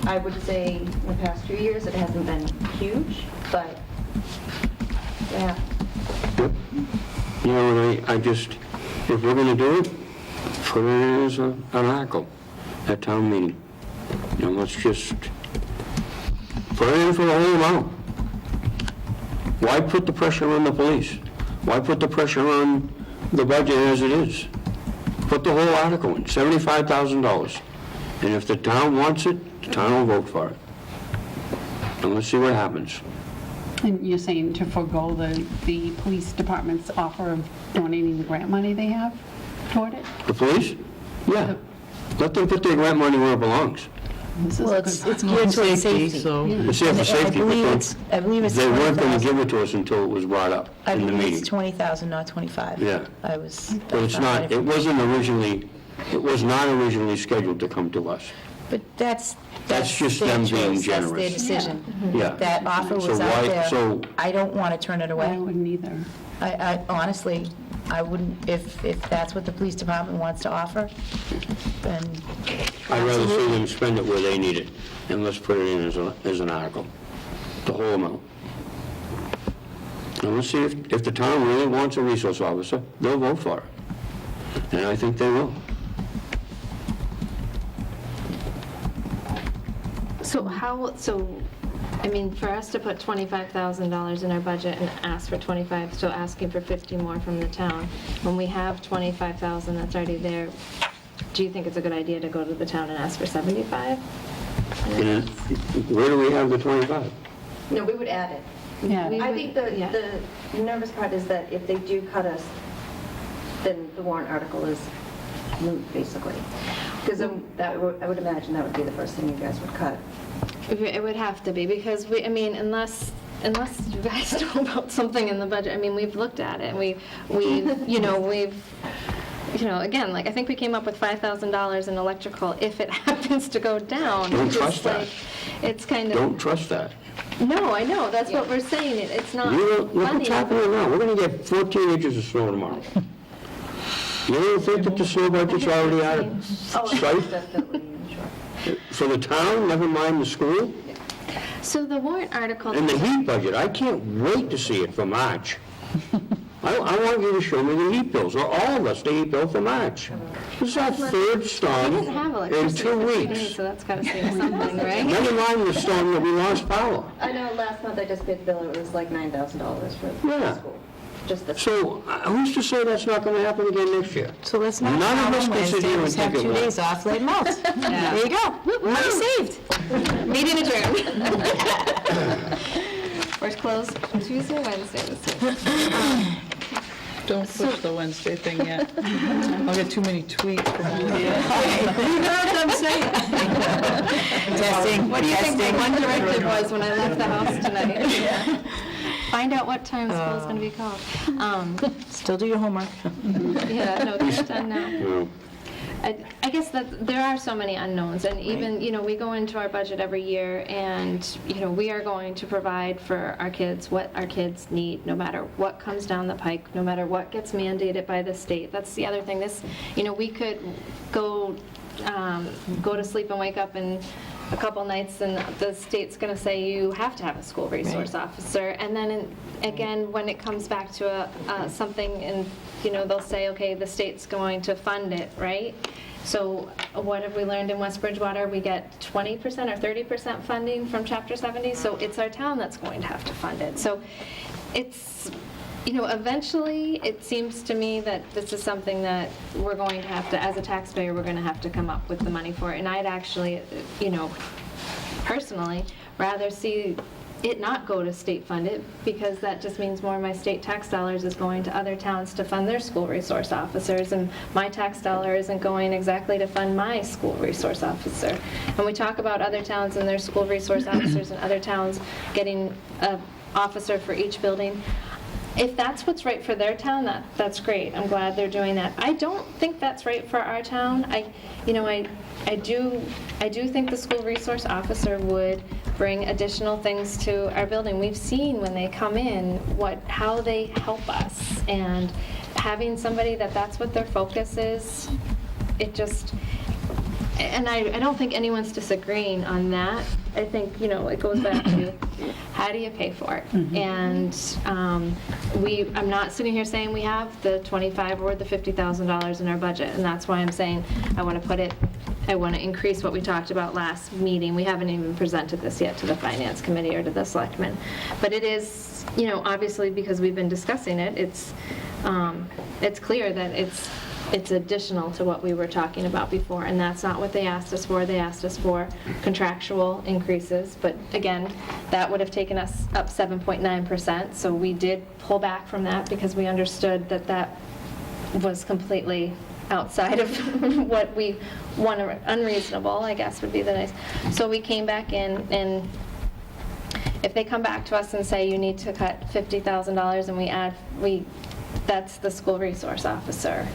I would say in the past few years, it hasn't been huge, but, yeah. Yep. You know, and I just, if we're going to do it, put it in as an article at town meeting. You know, let's just put it in for the whole amount. Why put the pressure on the police? Why put the pressure on the budget as it is? Put the whole article in, $75,000. And if the town wants it, the town will vote for it. And let's see what happens. And you're saying to forego the police department's offer of donating the grant money they have toward it? The police? Yeah. Let them put their grant money where it belongs. This is Well, a it's good- it's geared towards safety. So, It's there for And I safety, believe but it's- I believe it's they weren't going to 20,000. give it to us until it was brought up I in the believe meeting. it's 20,000, not 25. Yeah. I was. But it's not, it was not originally scheduled to come to us. But that's just their them being choice, that's their generous. decision. Yeah. That offer So was out why- there. so- I don't want to turn it I away. wouldn't either. I honestly, I wouldn't, if that's what the police department wants to offer, then I'd rather see absolutely. them spend it where they need it, and let's put it in as an article, the whole amount. And let's see if the town really wants a resource officer, they'll vote for it. And I think they will. I mean, for us to put $25,000 in our budget and ask for 25, so asking for 50 more from the town, when we have 25,000 that's already there, do you think it's a good idea to go to the town and ask for 75? And then, where do we have the 25? No, we would add it. Yeah. We I would- think yeah. the nervous part is that if they do cut us, then the warrant article is moot, basically. Because I would imagine that would be the first thing you guys would cut. It would have to be, because I mean, unless you guys know about something in the budget, I mean, we've looked at it, we've again, like, I think we came up with $5,000 in electrical if it happens to go down. Don't It's trust that. like, it's kind of, Don't trust that. no, I know, that's what we're saying, it's not Look what's funny. happening now. We're going to get 14 inches of snow tomorrow. You don't think that the snow budget's already out of sight Definitely, sure. for the town, never mind the school? So the warrant article, And the heat budget, I can't wait to see it for March. I want you to show me the heat bills, or all of us, the heat bill for March. This is our third we storm didn't have in electricity 2 for 3 days, weeks. so that's got to say something, right? Never mind the storm that we lost power. I know last month I just paid the bill, it was like $9,000 for Yeah. the school. Just the. So who's to say that's not going to happen again next year? So let's not None of have us on can sit Wednesday, here and let's have think 2 of that. days off, let them out. There you go. Money saved. Meeting adjourned. We're closed Tuesday, Wednesday this week. Don't push the Wednesday thing yet. I'll get too many tweets from you. You heard what I'm saying. Testing, What do you think my testing. one directive was when I left the house tonight? Find out what time school's going to be called. Still do your homework. Yeah, no, they're done now. You know, I guess that there are so many unknowns, and even, we go into our budget every year, and, we are going to provide for our kids what our kids need, no matter what comes down the pike, no matter what gets mandated by the state. That's the other thing. We could go to sleep and wake up in a couple nights, and the state's going to say you have to have a school resource officer, and then again, when it comes back to something, and they'll say, okay, the state's going to fund it, right? So what have we learned in West Bridgewater? We get 20% or 30% funding from Chapter 70, so it's our town that's going to have to fund it. So it's, eventually, it seems to me that this is something that we're going to have to, as a taxpayer, we're going to have to come up with the money for it. And I'd actually, personally, rather see it not go to state funded, because that just means more of my state tax dollars is going to other towns to fund their school resource officers, and my tax dollar isn't going exactly to fund my school resource officer. And we talk about other towns and their school resource officers, and other towns getting an officer for each building. If that's what's right for their town, that's great. I'm glad they're doing that. I don't think that's right for our town. I do think the school resource officer would bring additional things to our building. We've seen when they come in how they help us, and having somebody that's what their focus is, it just. And I don't think anyone's disagreeing on that. I think, it goes back to how do you pay for it? And I'm not sitting here saying we have the $25,000 or the $50,000 in our budget, and that's why I'm saying I want to increase what we talked about last meeting. We haven't even presented this yet to the Finance Committee or to the Selectmen. But it is, obviously, because we've been discussing it, it's clear that it's additional to what we were talking about before, and that's not what they asked us for. They asked us for contractual increases, but again, that would have taken us up 7.9%, so we did pull back from that because we understood that was completely outside of what we want, unreasonable, I guess would be the nice. So we came back in, and if they come back to us and say you need to cut $50,000 and that's the school resource officer.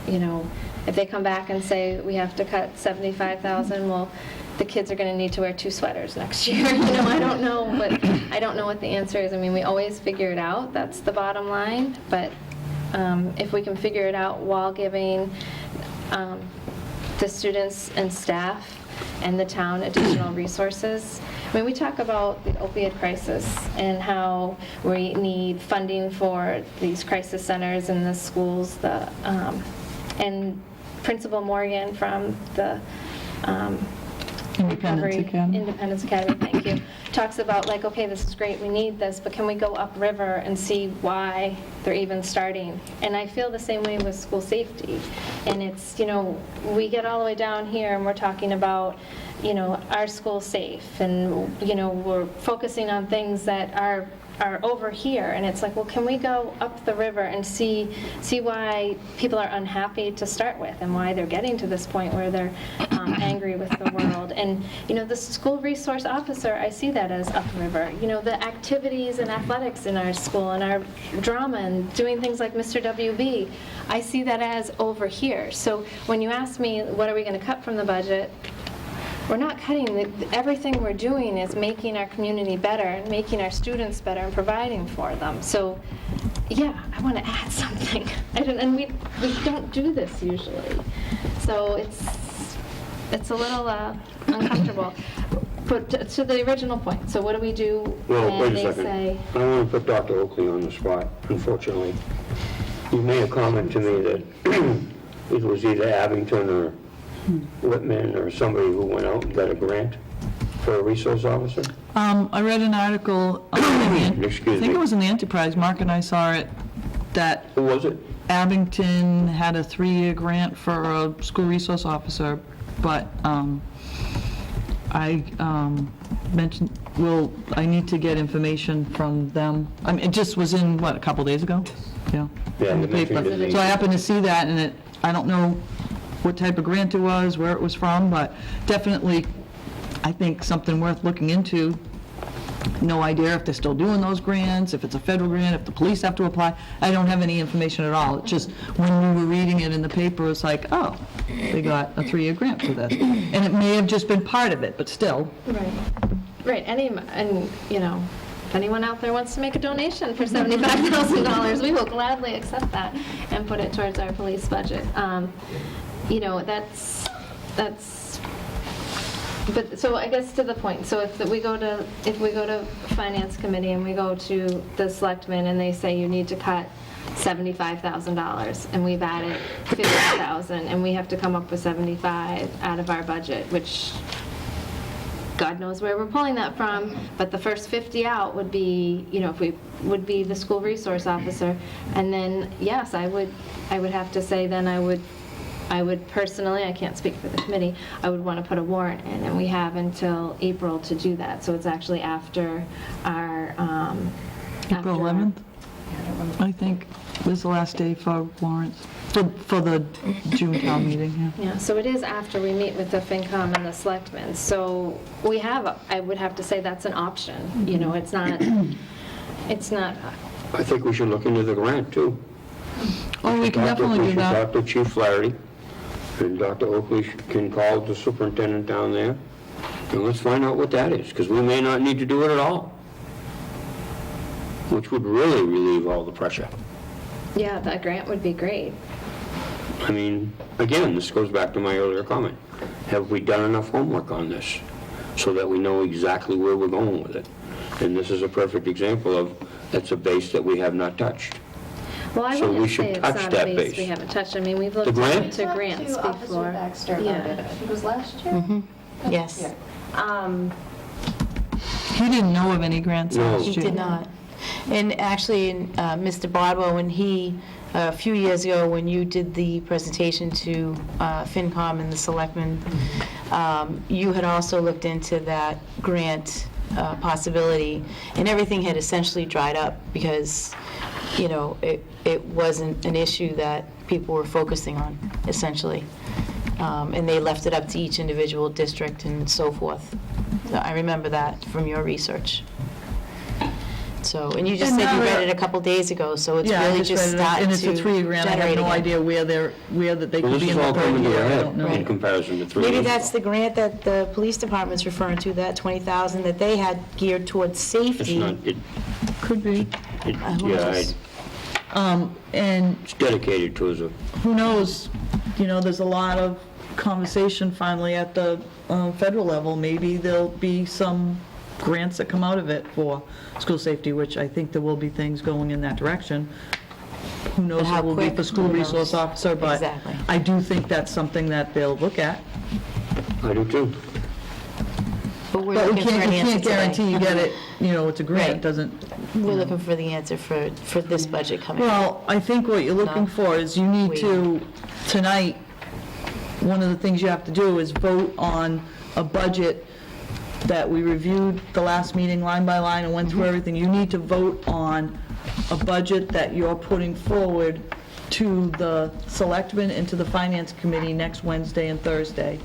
If they come back and say we have to cut $75,000, well, the kids are going to need to wear 2 sweaters next year. I don't know, but I don't know what the answer is. I mean, we always figure it out. That's the bottom line. But if we can figure it out while giving the students and staff and the town additional resources. I mean, we talk about the opioid crisis and how we need funding for these crisis centers in the schools. And Principal Morgan from the Independence Academy, thank you, talks about like, okay, this is great, we need this, but can we go upriver and see why they're even starting? And I feel the same way with school safety. And it's, we get all the way down here and we're talking about, our school's safe, and, we're focusing on things that are are over here, and it's like, well, can we go up the river and see why people are unhappy to start with, and why they're getting to this point where they're angry with the world. And, the school resource officer, I see that as upriver. The activities and athletics in our school, and our drama, and doing things like Mr. WB, I see that as over here. So when you ask me, what are we going to cut from the budget? We're not cutting. Everything we're doing is making our community better and making our students better and providing for them. So, yeah, I want to add something. And we don't do this usually. So it's a little uncomfortable. But to the original point, so what do we do Well, when wait they a second. say... I don't want to put Dr. Oakley on the spot, unfortunately. You made a comment to me that it was either Abington or Whitman or somebody who went out and got a grant for a resource officer? I read an article, Excuse I think me. it was in the Enterprise, Mark and I saw it, that Who was it? Abington had a 3-year grant for a school resource officer, but I mentioned, I need to get information from them. I mean, it just was in, a couple days ago? Yeah. Yeah, In the they mentioned paper. it. So I happened to see that, and I don't know what type of grant it was, where it was from, but definitely, I think something worth looking into. No idea if they're still doing those grants, if it's a federal grant, if the police have to apply. I don't have any information at all. It's just, when we were reading it in the paper, it's like, oh, they got a 3-year grant for this. And it may have just been part of it, but still. Right, if anyone out there wants to make a donation for $75,000, we will gladly accept that and put it towards our police budget. But, so I guess to the point, so if we go to Finance Committee and we go to the selectmen and they say you need to cut $75,000, and we've added $50,000, and we have to come up with $75,000 out of our budget, which God knows where we're pulling that from, but the first 50 out would be, would be the school resource officer. And then, yes, I would have to say then I would personally, I can't speak for the committee, I would want to put a warrant in, and we have until April to do that. So it's actually after our... April 11th, I think, was the last day for warrants, for the June town meeting, yeah. Yeah, so it is after we meet with the FinCom and the selectmen. So we have, I would have to say that's an option. It's not, I think we should look into the grant, too. Oh, we can definitely do We should that. talk to Chief Flaherty, and Dr. Oakley can call the superintendent down there, and let's find out what that is, because we may not need to do it at all, which would really relieve all the pressure. yeah, that grant would be great. I mean, again, this goes back to my earlier comment. Have we done enough homework on this so that we know exactly where we're going with it? And this is a perfect example of, that's a base that we have not touched. Well, I So we wouldn't should say it's touch not a that base base. we haven't touched. I mean, we've looked The grant? into grants Talked to Officer before. Baxter about Yeah. it, I think it was last year? Yes, He didn't know of any grants No. last he year. did not. And actually, Mr. Bodwell, when a few years ago, when you did the presentation to FinCom and the selectmen, you had also looked into that grant possibility, and everything had essentially dried up because, it wasn't an issue that people were focusing on, essentially. And they left it up to each individual district and so forth. So I remember that from your research. So, and you just And said you now read that- it a couple days ago, so it's Yeah, I really just just read it, starting and it's a to 3-year grant. I have generate no again. idea where they Well, could this be is in the all third coming to year. a I head don't know. in comparison to 3 Maybe years that's ago. the grant that the police department's referring to, that 20,000 that they had geared towards It's safety. not, Could be. Who knows? And it's dedicated towards a, who knows, there's a lot of conversation finally at the federal level. Maybe there'll be some grants that come out of it for school safety, which I think there will be things going in that direction. Who knows But how what will be quick? for school Who resource knows? officer, but Exactly. I do think that's something that they'll look at. I do too. But we're But we looking for an can't answer guarantee you today. get it, it's a grant, Right. doesn't. We're looking for the answer for this budget coming up. Well, I think what you're looking Not for is you need to, tonight, one of the things you have to do is vote on a budget that we reviewed the last meeting line by line and went through everything. You need to vote on a budget that you're putting forward to the selectmen and to the finance committee next Wednesday and Thursday.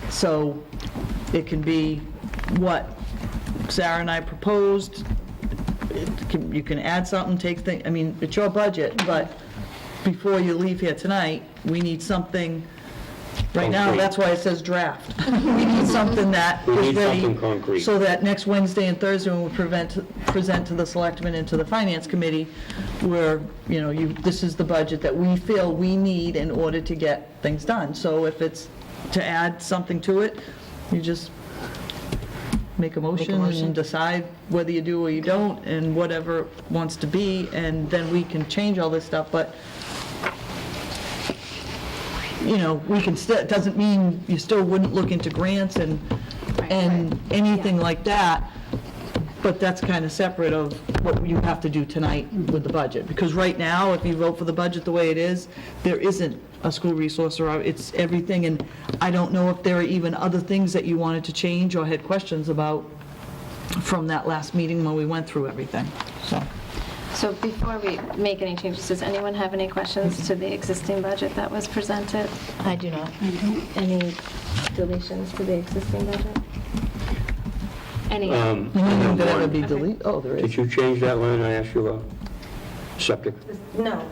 So it can be what Sarah and I proposed. You can add something, take things, I mean, it's your budget, but before you leave here tonight, we need something, right now, that's why it says draft. We need something that We is need ready. something concrete. So that next Wednesday and Thursday, when we present to the selectmen and to the finance committee, where, you know, this is the budget that we feel we need in order to get things done. So if it's to add something to it, you just make a motion and decide whether you do or you don't, and whatever it wants to be, and then we can change all this stuff, but, you know, we can still, it doesn't mean you still wouldn't look into grants and anything like that, but that's kind of separate of what you have to do tonight with the budget. Because right now, if you vote for the budget the way it is, there isn't a school resource, or it's everything, and I don't know if there are even other things that you wanted to change or had questions about from that last meeting when we went through everything, so. So before we make any changes, does anyone have any questions to the existing budget that was presented? I do not. Any deletions to the existing budget? Any? Anything that ever be deleted? Oh, there Did is. you change that line I asked you about? Septic? No,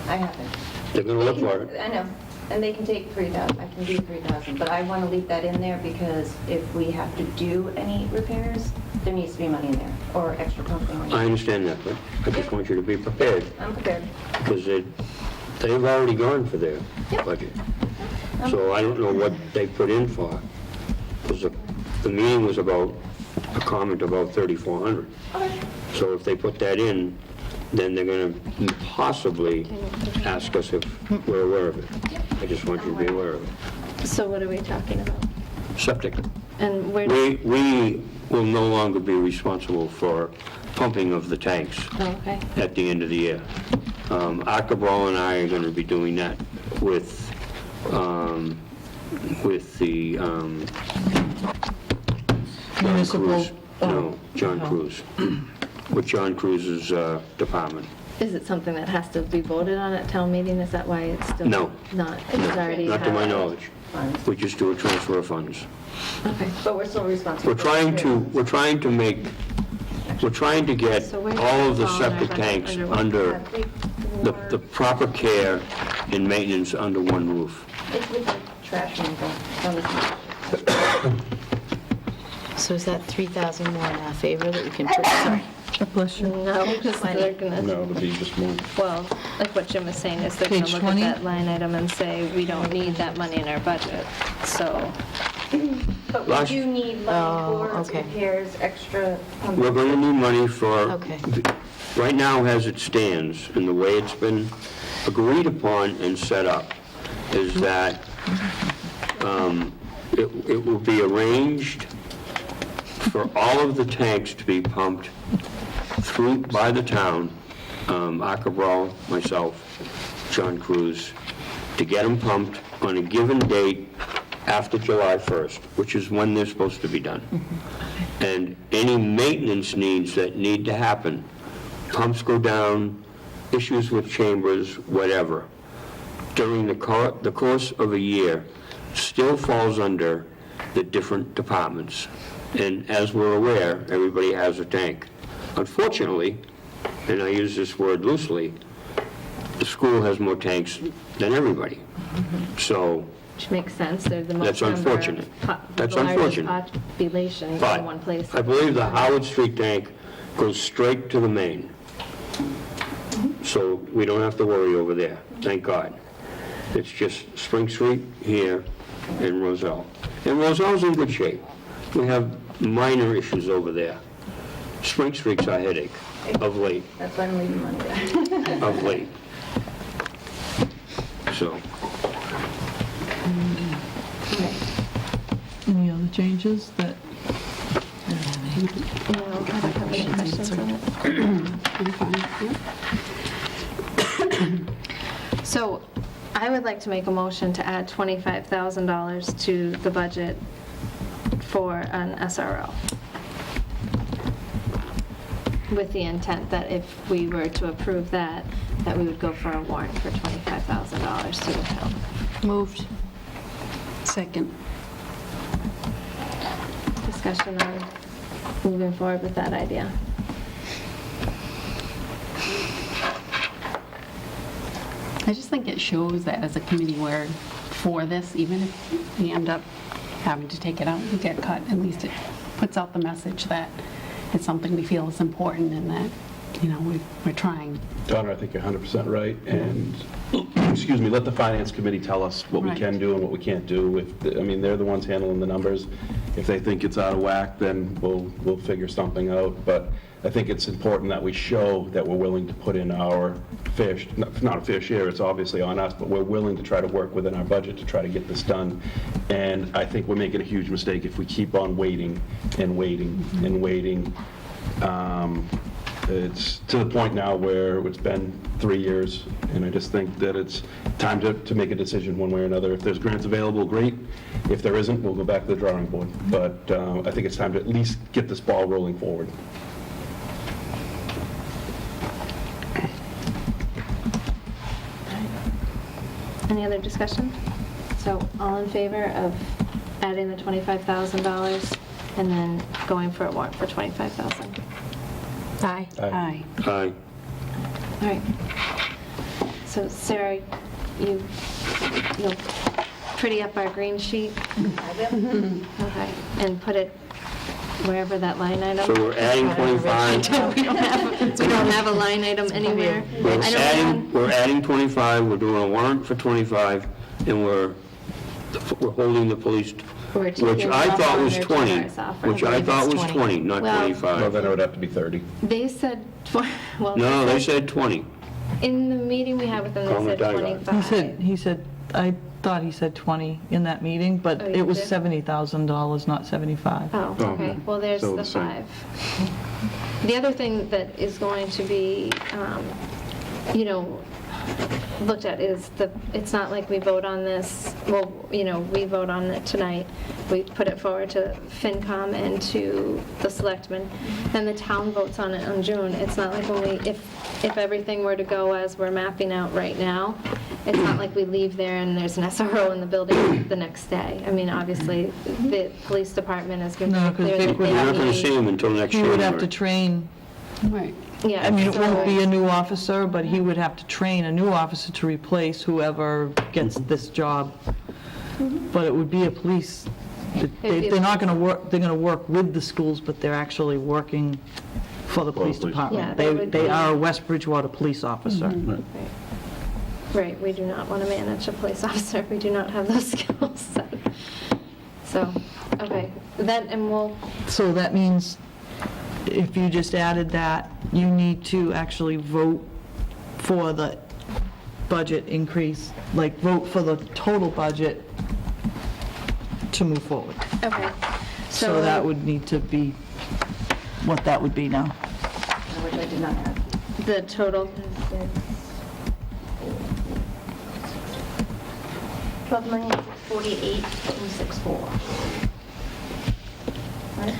I haven't. They're gonna look for it. I know, and they can take 3,000, I can do 3,000, but I want to leave that in there because if we have to do any repairs, there needs to be money in there, or extra pumping. I understand that, but I just want you to be prepared, I'm prepared. because they've already gone for their budget. So I don't know what they put in for, because the meeting was about, a comment about 3,400. Okay. So if they put that in, then they're going to possibly ask us if we're aware of it. I just want you to be aware of it. So what are we talking about? Septic. And where, We will no longer be responsible for pumping of the tanks oh, okay. at the end of the year. Archibald and I are going to be doing that with the John Municipal, Cruz. No, John Cruz. With John Cruz's department. Is it something that has to be voted on at town meeting? Is that why it's still No. not? It's already Not to my happened? knowledge. Funds. We just do a transfer of funds. Okay. But we're still responsible. We're trying to get So where does all of it the fall in our septic budget? tanks Under what? under the proper care and maintenance under one roof. It's with the trash removal. So is that 3,000 more in our favor that we can put, sorry. bless you. No, because they're gonna, No, it'll be just more. well, like what Jim was saying, is they're gonna Page look 20? at that line item and say, we don't need that money in our budget, so. But we Last- do need money Oh, for okay. repairs, extra pumping. We're going to need money for, Okay. right now as it stands, and the way it's been agreed upon and set up, is that it will be arranged for all of the tanks to be pumped through by the town, Archibald, myself, John Cruz, to get them pumped on a given date after July 1st, which is when they're supposed to be done. And any maintenance needs that need to happen, pumps go down, issues with chambers, whatever, during the course of a year, still falls under the different departments. And as we're aware, everybody has a tank. Unfortunately, and I use this word loosely, the school has more tanks than everybody. So, Which makes sense, they're the That's most number of unfortunate. the That's largest unfortunate. population in but one place. I believe the Howard Street tank goes straight to the main. So we don't have to worry over there, thank God. It's just Spring Street here and Roselle. And Roselle's in good shape. We have minor issues over there. Spring Street's our headache of late, That's why I'm leaving money there. of late. So, Any other changes that, No, I don't have any questions on it. So I would like to make a motion to add $25,000 to the budget for an SRO. With the intent that if we were to approve that, that we would go for a warrant for $25,000 to the town. Moved. Second. Discussion on moving forward with that idea. I just think it shows that as a committee we're for this, even if we end up having to take it out and get cut, at least it puts out the message that it's something we feel is important and that, you know, we're trying. Donna, I think you're 100% right, and, excuse me, let the finance committee tell us what we Right. can do and what we can't do. I mean, they're the ones handling the numbers. If they think it's out of whack, then we'll figure something out, but I think it's important that we show that we're willing to put in our not a fair share, it's obviously on us, but we're willing to try to work within our budget to try to get this done. And I think we're making a huge mistake if we keep on waiting and waiting and waiting. It's to the point now where it's been 3 years, and I just think that it's time to make a decision one way or another. If there's grants available, great. If there isn't, we'll go back to the drawing board. But I think it's time to at least get this ball rolling forward. Any other discussion? So all in favor of adding the $25,000 and then going for a warrant for $25,000? Aye. Aye. Aye. All right. So Sarah, you'll pretty up our green sheet? Okay, and put it wherever that line item. So we're adding 25. We don't have a line item anywhere. We're adding 25, we're doing a warrant for 25, and we're holding the police, We're which taking I off thought on was their 20, generous offer. which I thought was 20, not Well- Well, 25. then it would have to be 30. They said, well. No, they said 20. In the meeting we had with them, Call they me said Dialogue. 25. He said, I thought he said 20 in that meeting, but Oh, you it was did? $70,000, not 75. Oh, okay, well, there's So the the same. 5. The other thing that is going to be, looked at is it's not like we vote on this, well, we vote on it tonight, we put it forward to FinCom and to the selectmen, then the town votes on it in June. It's not like if everything were to go as we're mapping out right now, it's not like we leave there and there's an SRO in the building the next day. I mean, obviously, the police department has been No, very 'cause clear they that would they You're not going to need- see them until next He January. would have to train, Right. Yeah, I mean, it won't be so- a new officer, but he would have to train a new officer to replace whoever gets this job. But it would be a police, they're not going to work, they're going to work with the schools, but they're actually working for the police police. Yeah, department. they would They be- are a West Bridgewater police officer. Right, we do not want to manage a police officer, we do not have those skills. So, okay, and we'll, So that means if you just added that, you need to actually vote for the budget increase, like vote for the total budget to move forward. okay. So that would need to be what that would be now. Which I did not have. The total, 12,648,264. Right?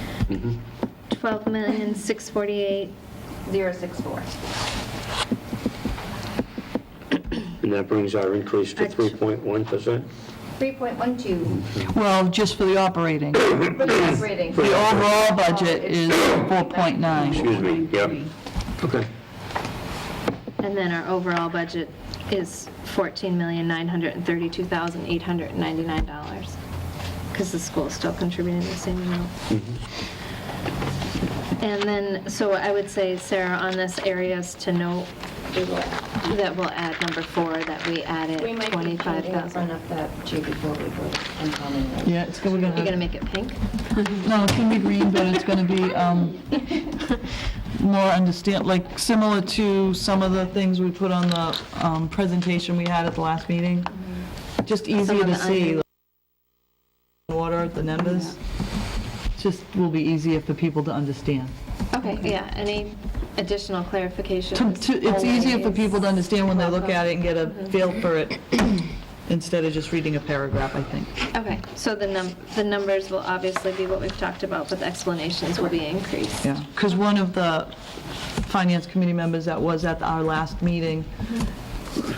12,648,000. 064. And that brings our increase to Actually- 3.1%. 3.12. Well, just for the operating. For the operating. The overall budget is 4.9. Excuse me, yep. Okay. And then our overall budget is $14,932,899, because the school is still contributing the same amount. And then, so I would say, Sarah, on this areas to note, that we'll add number 4, that we added We might be changing the front 25,000. of that sheet before we go and comment. Yeah, it's we're You're gonna, gonna make it pink? no, it's gonna be green, but it's gonna be more like similar to some of the things we put on the presentation we had at the last meeting. Just easier of to the see. under- Order, the numbers. Just will be easier for people to understand. Okay, yeah, any additional clarifications? It's easier for always people to understand when they look at it and get a feel for it. instead of just reading a paragraph, I think. Okay, so the numbers will obviously be what we've talked about, but the explanations will be increased. Yeah, because one of the Finance Committee members that was at our last meeting,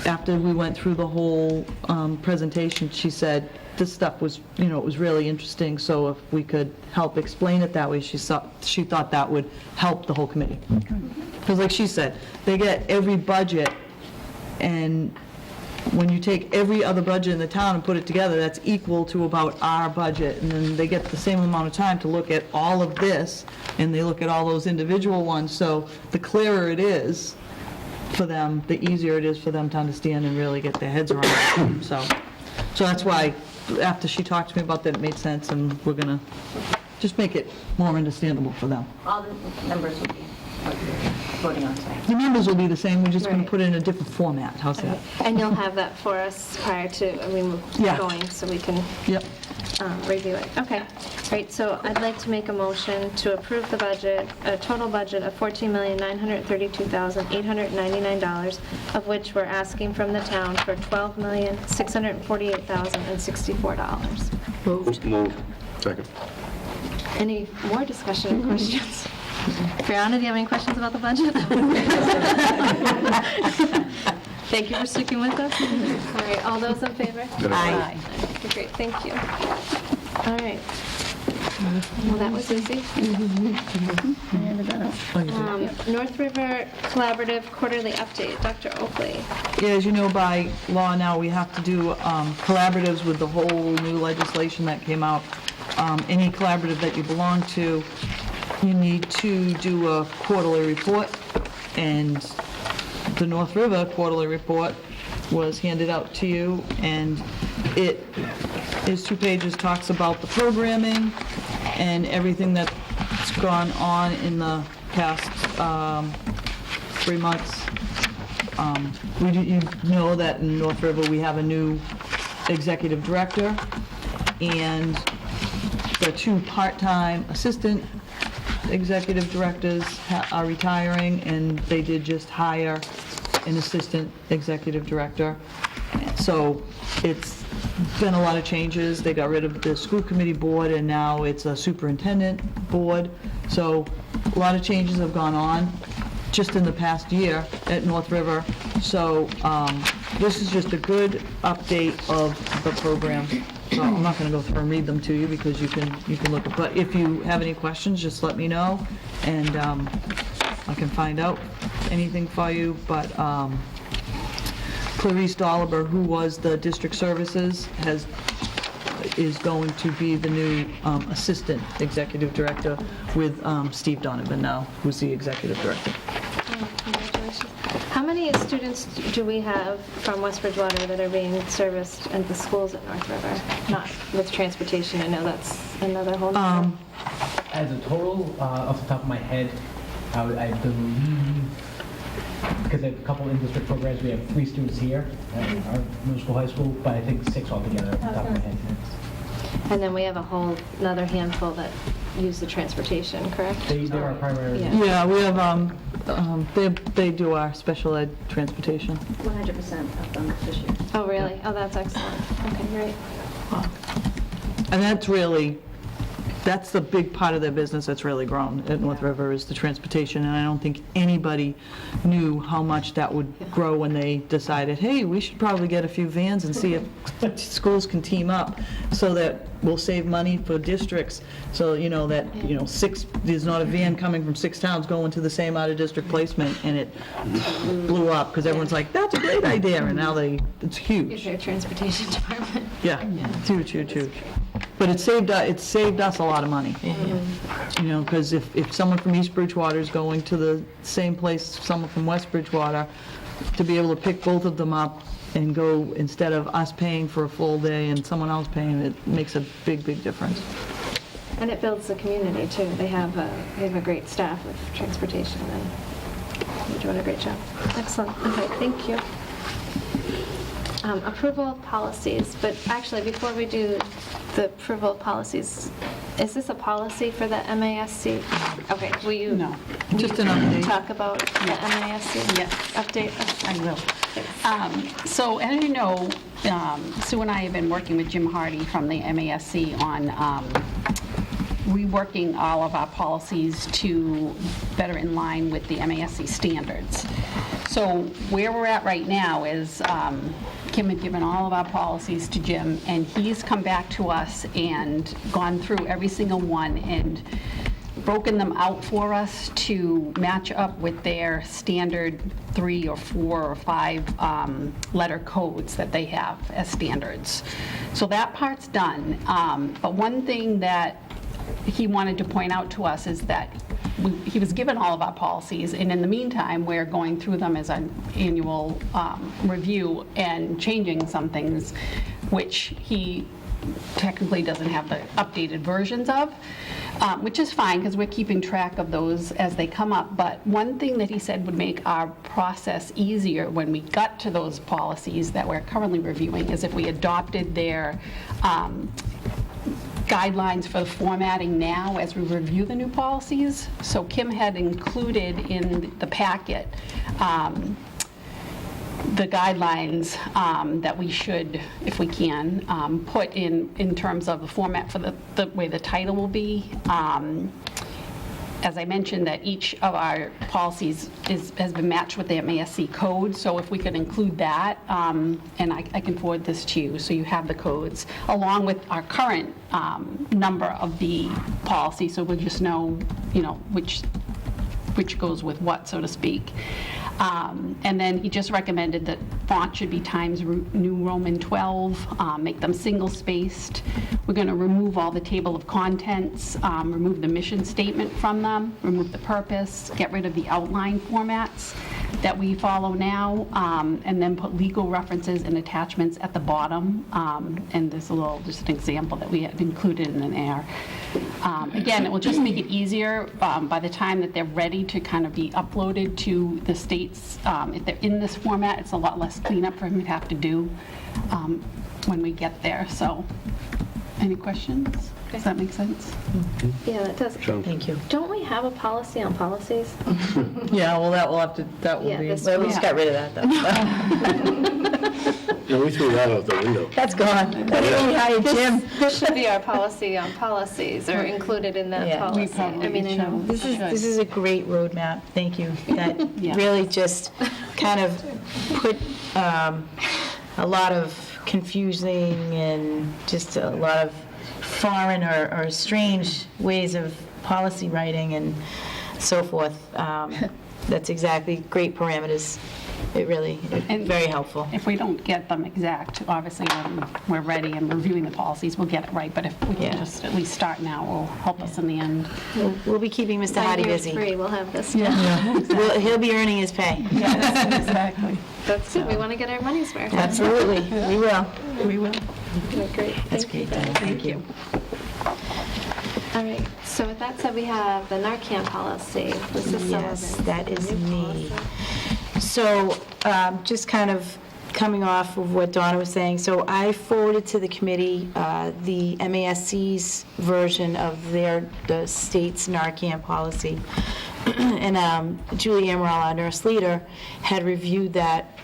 after we went through the whole presentation, she said, this stuff was, it was really interesting, so if we could help explain it that way, she thought that would help the whole committee. Because like she said, they get every budget, and when you take every other budget in the town and put it together, that's equal to about our budget, and then they get the same amount of time to look at all of this, and they look at all those individual ones, so the clearer it is for them, the easier it is for them to understand and really get their heads around it. So that's why, after she talked to me about that, it made sense, and we're gonna just make it more understandable for them. All the numbers will be what you're voting on tonight. The numbers will be the same, we're just gonna Right. put it in a different format, how's that? And you'll have that for us prior to, we're Yeah. going, so we can Yep. review it. Okay, great, so I'd like to make a motion to approve the budget, a total budget of $14,932,899, of which we're asking from the town for $12,648,064. Move. Second. Any more discussion or questions? Brianna, do you have any questions about the budget? Thank you for sticking with us. All right, all those in favor? Aye. Okay, great, thank you. All right. Well, that was easy. North River Collaborative Quarterly Update, Dr. Oakley. Yeah, as you know, by law now, we have to do collaboratives with the whole new legislation that came out. Any collaborative that you belong to, you need to do a quarterly report, and the North River quarterly report was handed out to you, and it is 2 pages, talks about the programming and everything that's gone on in the past 3 months. You know that in North River, we have a new executive director, and the 2 part-time assistant executive directors are retiring, and they did just hire an assistant executive director. So it's been a lot of changes. They got rid of the school committee board, and now it's a superintendent board. So a lot of changes have gone on just in the past year at North River. So this is just a good update of the program. So I'm not going to go through and read them to you because you can look at, but if you have any questions, just let me know, and I can find out anything for you. But Clarice Dolliver, who was the district services, is going to be the new assistant executive director with Steve Donovan now, who's the executive director. Oh, congratulations. How many students do we have from West Bridgewater that are being serviced at the schools at North River? Not with transportation, I know that's another whole. As a total, off the top of my head, I believe, because I have a couple in-district programs, we have 3 students here at our middle school, high school, but I think 6 altogether off the top of my head. And then we have a whole another handful that use the transportation, correct? They're our primary. Yeah. Yeah, we have, they do our special ed transportation. 100% of them this year. Oh, really? Oh, that's excellent. Okay, great. And that's the big part of their business that's really grown at North River, is the transportation, and I don't think anybody knew how much that would grow when they decided, hey, we should probably get a few vans and see if schools can team up so that we'll save money for districts, so there's not a van coming from 6 towns going to the same out-of-district placement, and it blew up, because everyone's like, that's a great idea, and now it's Is huge. there a transportation department? Yeah, it's huge, huge, huge. But it saved us a lot of money. Because if someone from East Bridgewater is going to the same place someone from West Bridgewater, to be able to pick both of them up and go, instead of us paying for a full day and someone else paying, it makes a big, big difference. And it builds the community, too. They have a great staff of transportation, and they're doing a great job. Excellent. Okay, thank you. Approval of policies, but actually, before we do the approval of policies, is this a policy for the MASC? Okay, will you No. Just an update. talk about the MASC? Yes. Update? I will. So as you know, Sue and I have been working with Jim Hardy from the MASC on reworking all of our policies to better in line with the MASC standards. So where we're at right now is Kim had given all of our policies to Jim, and he's come back to us and gone through every single one and broken them out for us to match up with their standard 3 or 4 or 5 letter codes that they have as standards. So that part's done. But one thing that he wanted to point out to us is that he was given all of our policies, and in the meantime, we're going through them as an annual review and changing some things, which he technically doesn't have the updated versions of, which is fine because we're keeping track of those as they come up. But one thing that he said would make our process easier when we got to those policies that we're currently reviewing is if we adopted their guidelines for the formatting now as we review the new policies. So Kim had included in the packet the guidelines that we should, if we can, put in terms of the format for the way the title will be. As I mentioned, that each of our policies has been matched with the MASC code, so if we could include that, and I can forward this to you, so you have the codes, along with our current number of the policy, so we'll just know, which goes with what, so to speak. And then he just recommended that font should be Times New Roman 12, make them single-spaced. We're going to remove all the table of contents, remove the mission statement from them, remove the purpose, get rid of the outline formats that we follow now, and then put legal references and attachments at the bottom. And there's just an example that we had included in there. Again, it will just make it easier by the time that they're ready to kind of be uploaded to the states. If they're in this format, it's a lot less cleanup for him to have to do when we get there. So, any questions? Does that make sense? Yeah, that does. Thank you. Don't we have a policy on policies? Yeah, well, that will Yeah, be, this- well, we just got rid of that, though. Yeah, we threw that out the window. That's gone. Hi, Jim. This should be our policy on policies, or included in that Yeah. policy. We probably I mean, I know. This is a great roadmap, thank you. That Yeah. really just kind of put a lot of confusing and just a lot of foreign or strange ways of policy writing and so forth. That's exactly, great parameters. It really, And- very helpful. If we don't get them exact, obviously, when we're ready and reviewing the policies, we'll get it right. But if we can Yeah. just at least start now, it will help us in the end. We'll be keeping Mr. By Hardy year busy. 3, we'll have this. He'll be earning his pay. Exactly. That's good. We want to get our money's worth. Absolutely, we will. We will. Okay, great. That's Thank you. great, Diane. Thank you. All right, so with that said, we have the Narcan policy. Mrs. Yes, Sullivan. that is New me. policy. So, just kind of coming off of what Donna was saying, so I forwarded to the committee the MASC's version of the state's Narcan policy. And Julie Amaral, our nurse leader, had reviewed that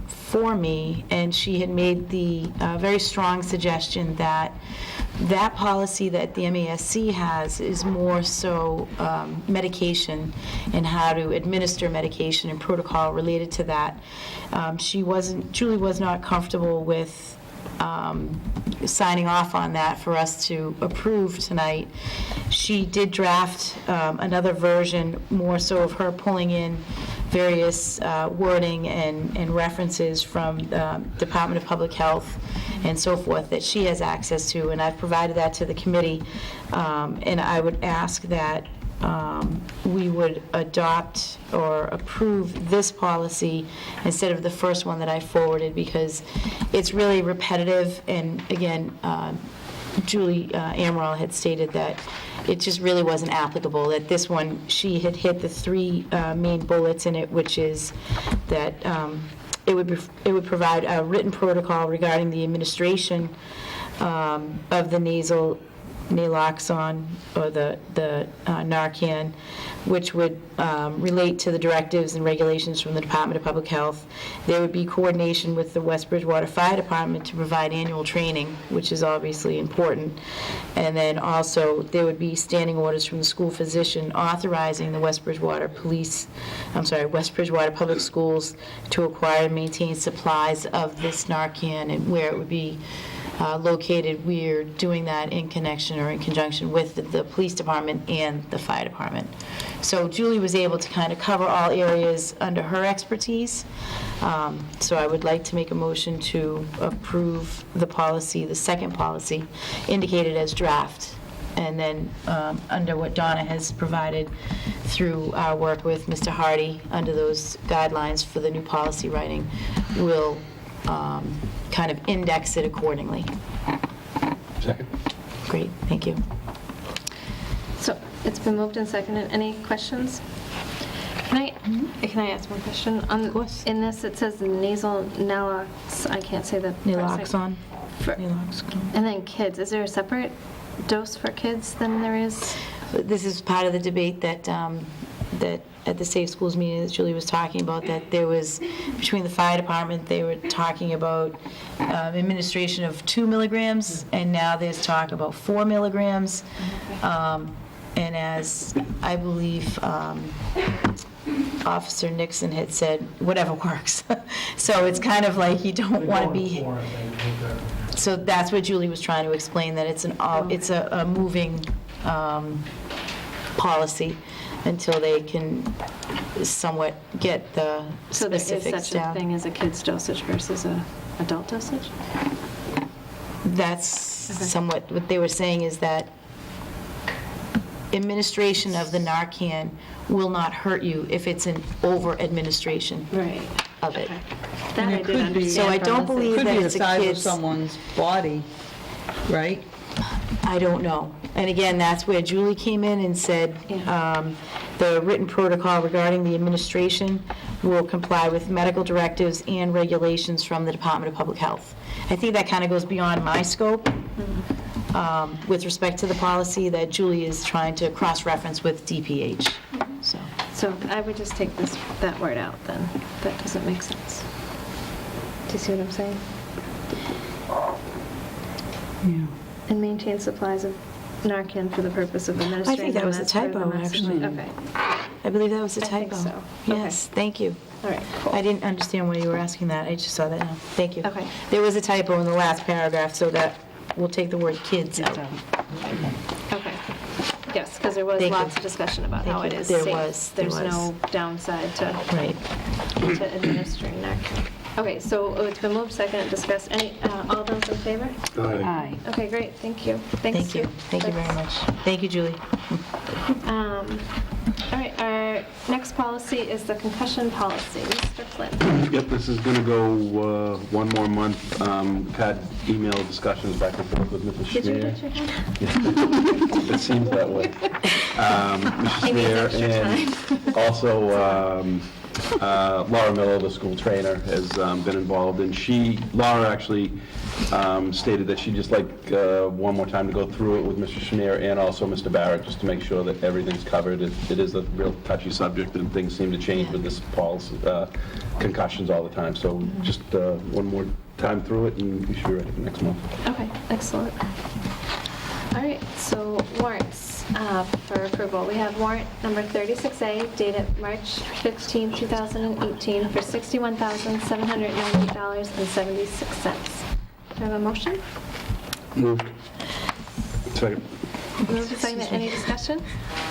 for me, and she had made the very strong suggestion that that policy that the MASC has is more so medication and how to administer medication and protocol related to that. Julie was not comfortable with signing off on that for us to approve tonight. She did draft another version, more so of her pulling in various wording and references from the Department of Public Health and so forth that she has access to, and I've provided that to the committee. And I would ask that we would adopt or approve this policy instead of the first one that I forwarded, because it's really repetitive, and again, Julie Amaral had stated that it just really wasn't applicable, that this one, she had hit the 3 main bullets in it, which is that it would provide a written protocol regarding the administration of the nasal naloxone, or the Narcan, which would relate to the directives and regulations from the Department of Public Health. There would be coordination with the West Bridgewater Fire Department to provide annual training, which is obviously important. And then also, there would be standing orders from the school physician authorizing the West Bridgewater Public Schools to acquire and maintain supplies of this Narcan, and where it would be located. We're doing that in connection or in conjunction with the police department and the fire department. So Julie was able to kind of cover all areas under her expertise. So I would like to make a motion to approve the policy, the second policy, indicated as draft. And then under what Donna has provided through our work with Mr. Hardy, under those guidelines for the new policy writing, we'll kind of index it accordingly. Second. Great, thank you. So it's been moved and seconded. Any questions? Can I ask one question? Of course. In this, it says nasal nalox, I can't say the. Naloxone. For- Naloxone. And then kids, is there a separate dose for kids than there is? This is part of the debate that at the Safe Schools meeting that Julie was talking about, that there was, between the fire department, they were talking about administration of 2 milligrams, and now there's talk about 4 milligrams. And as I believe Officer Nixon had said, whatever works. So it's kind of like you don't want to be... So that's what Julie was trying to explain, that it's a moving policy until they can somewhat get the So there is specifics such a down. thing as a kid's dosage versus a adult dosage? That's somewhat, what they were saying is that administration of the Narcan will not hurt you if it's an over-administration Right. of it. Okay. That And I it did could be- understand. So I from don't the believe Could that be the it's a size of kid's... someone's body, right? I don't know. And again, that's where Julie came in and said, Yeah. the written protocol regarding the administration will comply with medical directives and regulations from the Department of Public Health. I think that kind of goes beyond my scope with respect to the policy that Julie is trying to cross-reference with DPH. So, So I would just take that word out then. That doesn't make sense. Do you see what I'm saying? Yeah. And maintain supplies of Narcan for the purpose of administering. that them was a as per the typo, message. actually. Okay, I believe that was a I think typo. so. Yes, thank you. all right, cool. I didn't understand why you were asking that. I just saw that now. Thank you. Okay. There was a typo in the last paragraph, so that we'll take the word kids out. Okay. Yes, because there was Thank you. lots of discussion about how Thank it you. is There safe. was. There's no downside to Right. administering Narcan. Okay, so it's been moved, second, and discussed. All those in favor? Aye. Okay, great, thank you. Thanks, Thank you. Sue. Thank you very much. Thank you, Julie. All right, our next policy is the concussion policy. Mr. Flynn. Yep, this is going to go one more month. We've had email discussions back and forth with Mrs. Did you Schmier. get your hand? It seems that way. Mrs. He needs Schmier, extra and also Laura Miller, the school trainer, has been involved, and Laura actually stated that she'd just like one more time to go through it with Mr. Schmier and also Mr. Barrett, just to make sure that everything's covered. It is a real touchy subject, and things seem to change with this policy, concussions all the time. So just one more time through it, and we should be ready for next month. Okay, excellent. All right, so warrants for approval. We have warrant number 36A dated March 15, 2018 for $61,790.76. Do I have a motion? Moved. Second. Moved to second. Any discussion?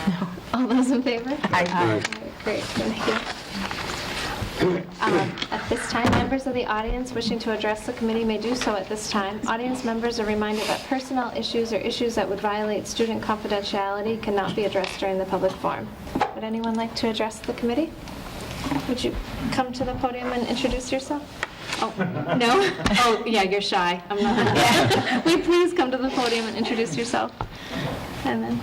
No. All those in favor? Aye. Great, thank you. At this time, members of the audience wishing to address the committee may do so at this time. Audience members are reminded that personnel issues or issues that would violate student confidentiality cannot be addressed during the public forum. Would anyone like to address the committee? Would you come to the podium and introduce yourself? Oh, no? Oh, yeah, you're shy. I'm not. Will you please come to the podium and introduce yourself? And then,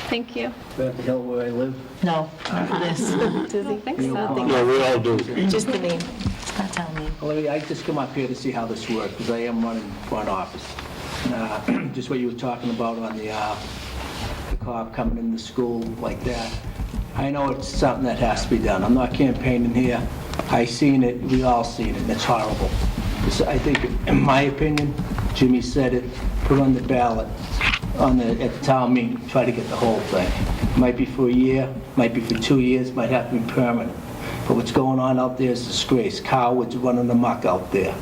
thank you. Back to hell where I live. No, this. I don't think so. No, we all do. Just the name. It's not telling me. Well, I just come up here to see how this works, because I am running for an office. just what you were talking about on the cop coming into school like that. I know it's something that has to be done. I'm not campaigning here. I seen it, we all seen it, and it's horrible. I think, in my opinion, Jimmy said it, put on the ballot at the town meeting, try to get the whole thing. Might be for a year, might be for 2 years, might have to be permanent. But what's going on out there is disgrace. Cowards running amok out there.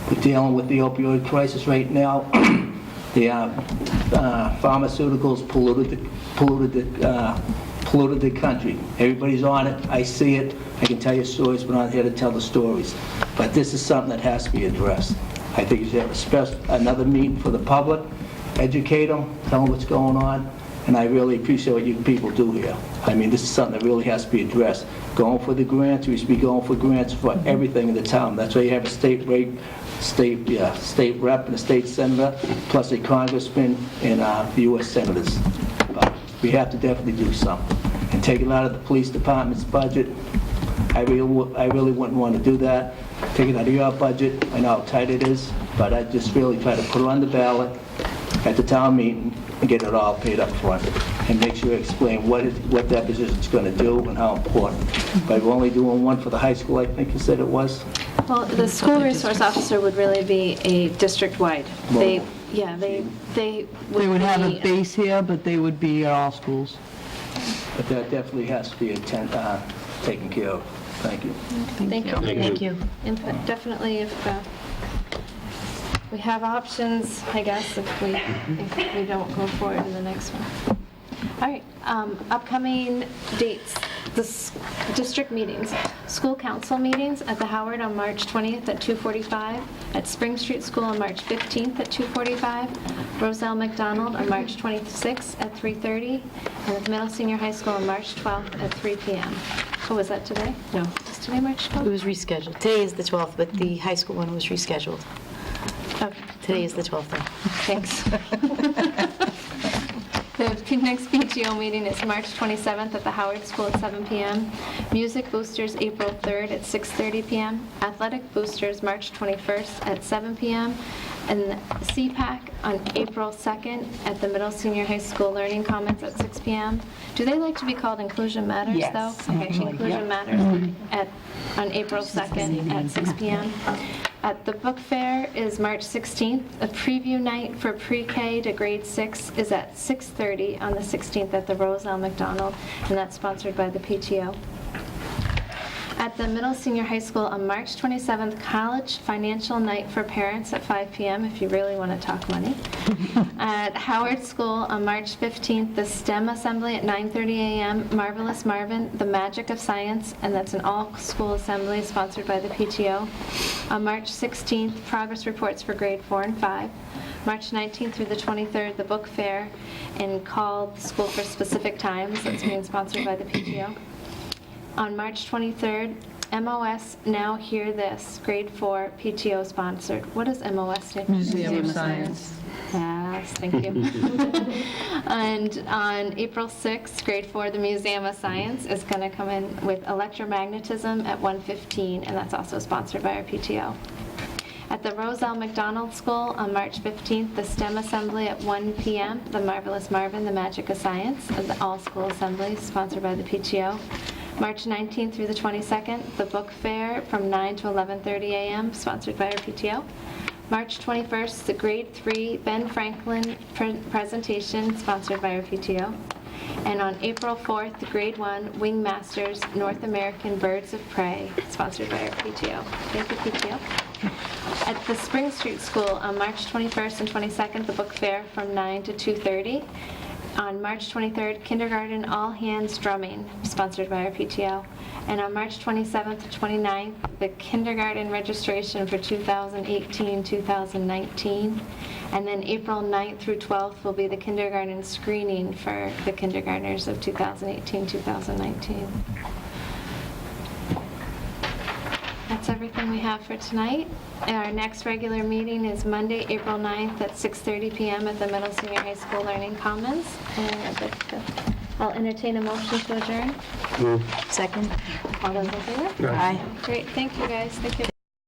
We're dealing with the opioid crisis right now. The pharmaceuticals polluted the country. Everybody's on it. I see it. I can tell you stories, but I'm not here to tell the stories. But this is something that has to be addressed. I think you should have another meeting for the public, educate them, tell them what's going on, and I really appreciate what you people do here. I mean, this is something that really has to be addressed. Going for the grants, we should be going for grants for everything in the town. That's why you have a state rep and a state senator, plus a congressman and the U.S. senators. But we have to definitely do something. And take it out of the police department's budget. I really wouldn't want to do that. Take it out of your budget. I know how tight it is, but I just really try to put it on the ballot at the town meeting and get it all paid up front and make sure I explain what that position's going to do and how important. But we're only doing one for the high school, I think you said it was. Well, the school resource officer would really be a district-wide. They would have a base here, but they would be at all schools. But that definitely has to be taken care of. Thank you. Thank you. Thank you. Input, definitely, if we have options, I guess, if we don't go forward to the next one. All right, upcoming dates, district meetings. School council meetings at the Howard on March 20th at 2:45, at Spring Street School on March 15th at 2:45, Roselle McDonald on March 26th at 3:30, and at the Middle Senior High School on March 12th at 3 p.m. Oh, was that today? No, Is today March 12th? it was rescheduled. Today is the 12th, but the high school one was rescheduled. Okay, Today is the 12th, though. thanks. The next PTO meeting is March 27th at the Howard School at 7 p.m. Music Boosters, April 3rd at 6:30 p.m. Athletic Boosters, March 21st at 7 p.m. And CPAC on April 2nd at the Middle Senior High School Learning Commons at 6 p.m. Do they like to be called Inclusion Matters, though? Yes, Okay, actually, Inclusion Matters on April 2nd at 6 p.m. At the book fair is March 16th. A preview night for pre-K to grade 6 is at 6:30 on the 16th at the Roselle McDonald, and that's sponsored by the PTO. At the Middle Senior High School on March 27th, College Financial Night for Parents at 5 p.m. if you really want to talk money. At Howard School on March 15th, the STEM Assembly at 9:30 a.m., Marvelous Marvin, The Magic of Science, and that's an all-school assembly sponsored by the PTO. On March 16th, progress reports for grade 4 and 5. March 19th through the 23rd, the book fair, and call the school for specific times. That's being sponsored by the PTO. On March 23rd, MOS Now Hear This, grade 4, PTO sponsored. What does MOS stand for? Museum of Science. Yes, thank you. And on April 6th, grade 4, the Museum of Science is going to come in with electromagnetism at 1:15, and that's also sponsored by our PTO. At the Roselle McDonald School on March 15th, the STEM Assembly at 1 p.m., the Marvelous Marvin, The Magic of Science, and the all-school assembly sponsored by the PTO. March 19th through the 22nd, the book fair from 9 to 11:30 a.m., sponsored by our PTO. March 21st, the grade 3 Ben Franklin presentation, sponsored by our PTO. And on April 4th, the grade 1 Wing Masters North American Birds of Prey, sponsored by our PTO. Thank you, PTO. At the Spring Street School on March 21st and 22nd, the book fair from 9 to 2:30. On March 23rd, kindergarten all hands drumming, sponsored by our PTO. And on March 27th to 29th, the kindergarten registration for 2018-2019. And then April 9th through 12th will be the kindergarten screening for the kindergartners of 2018-2019. That's everything we have for tonight. And our next regular meeting is Monday, April 9th at 6:30 p.m. at the Middle Senior High School Learning Commons. And I'll entertain a motion to adjourn. Second? All those in favor? Aye. Great, thank you guys. Thank you.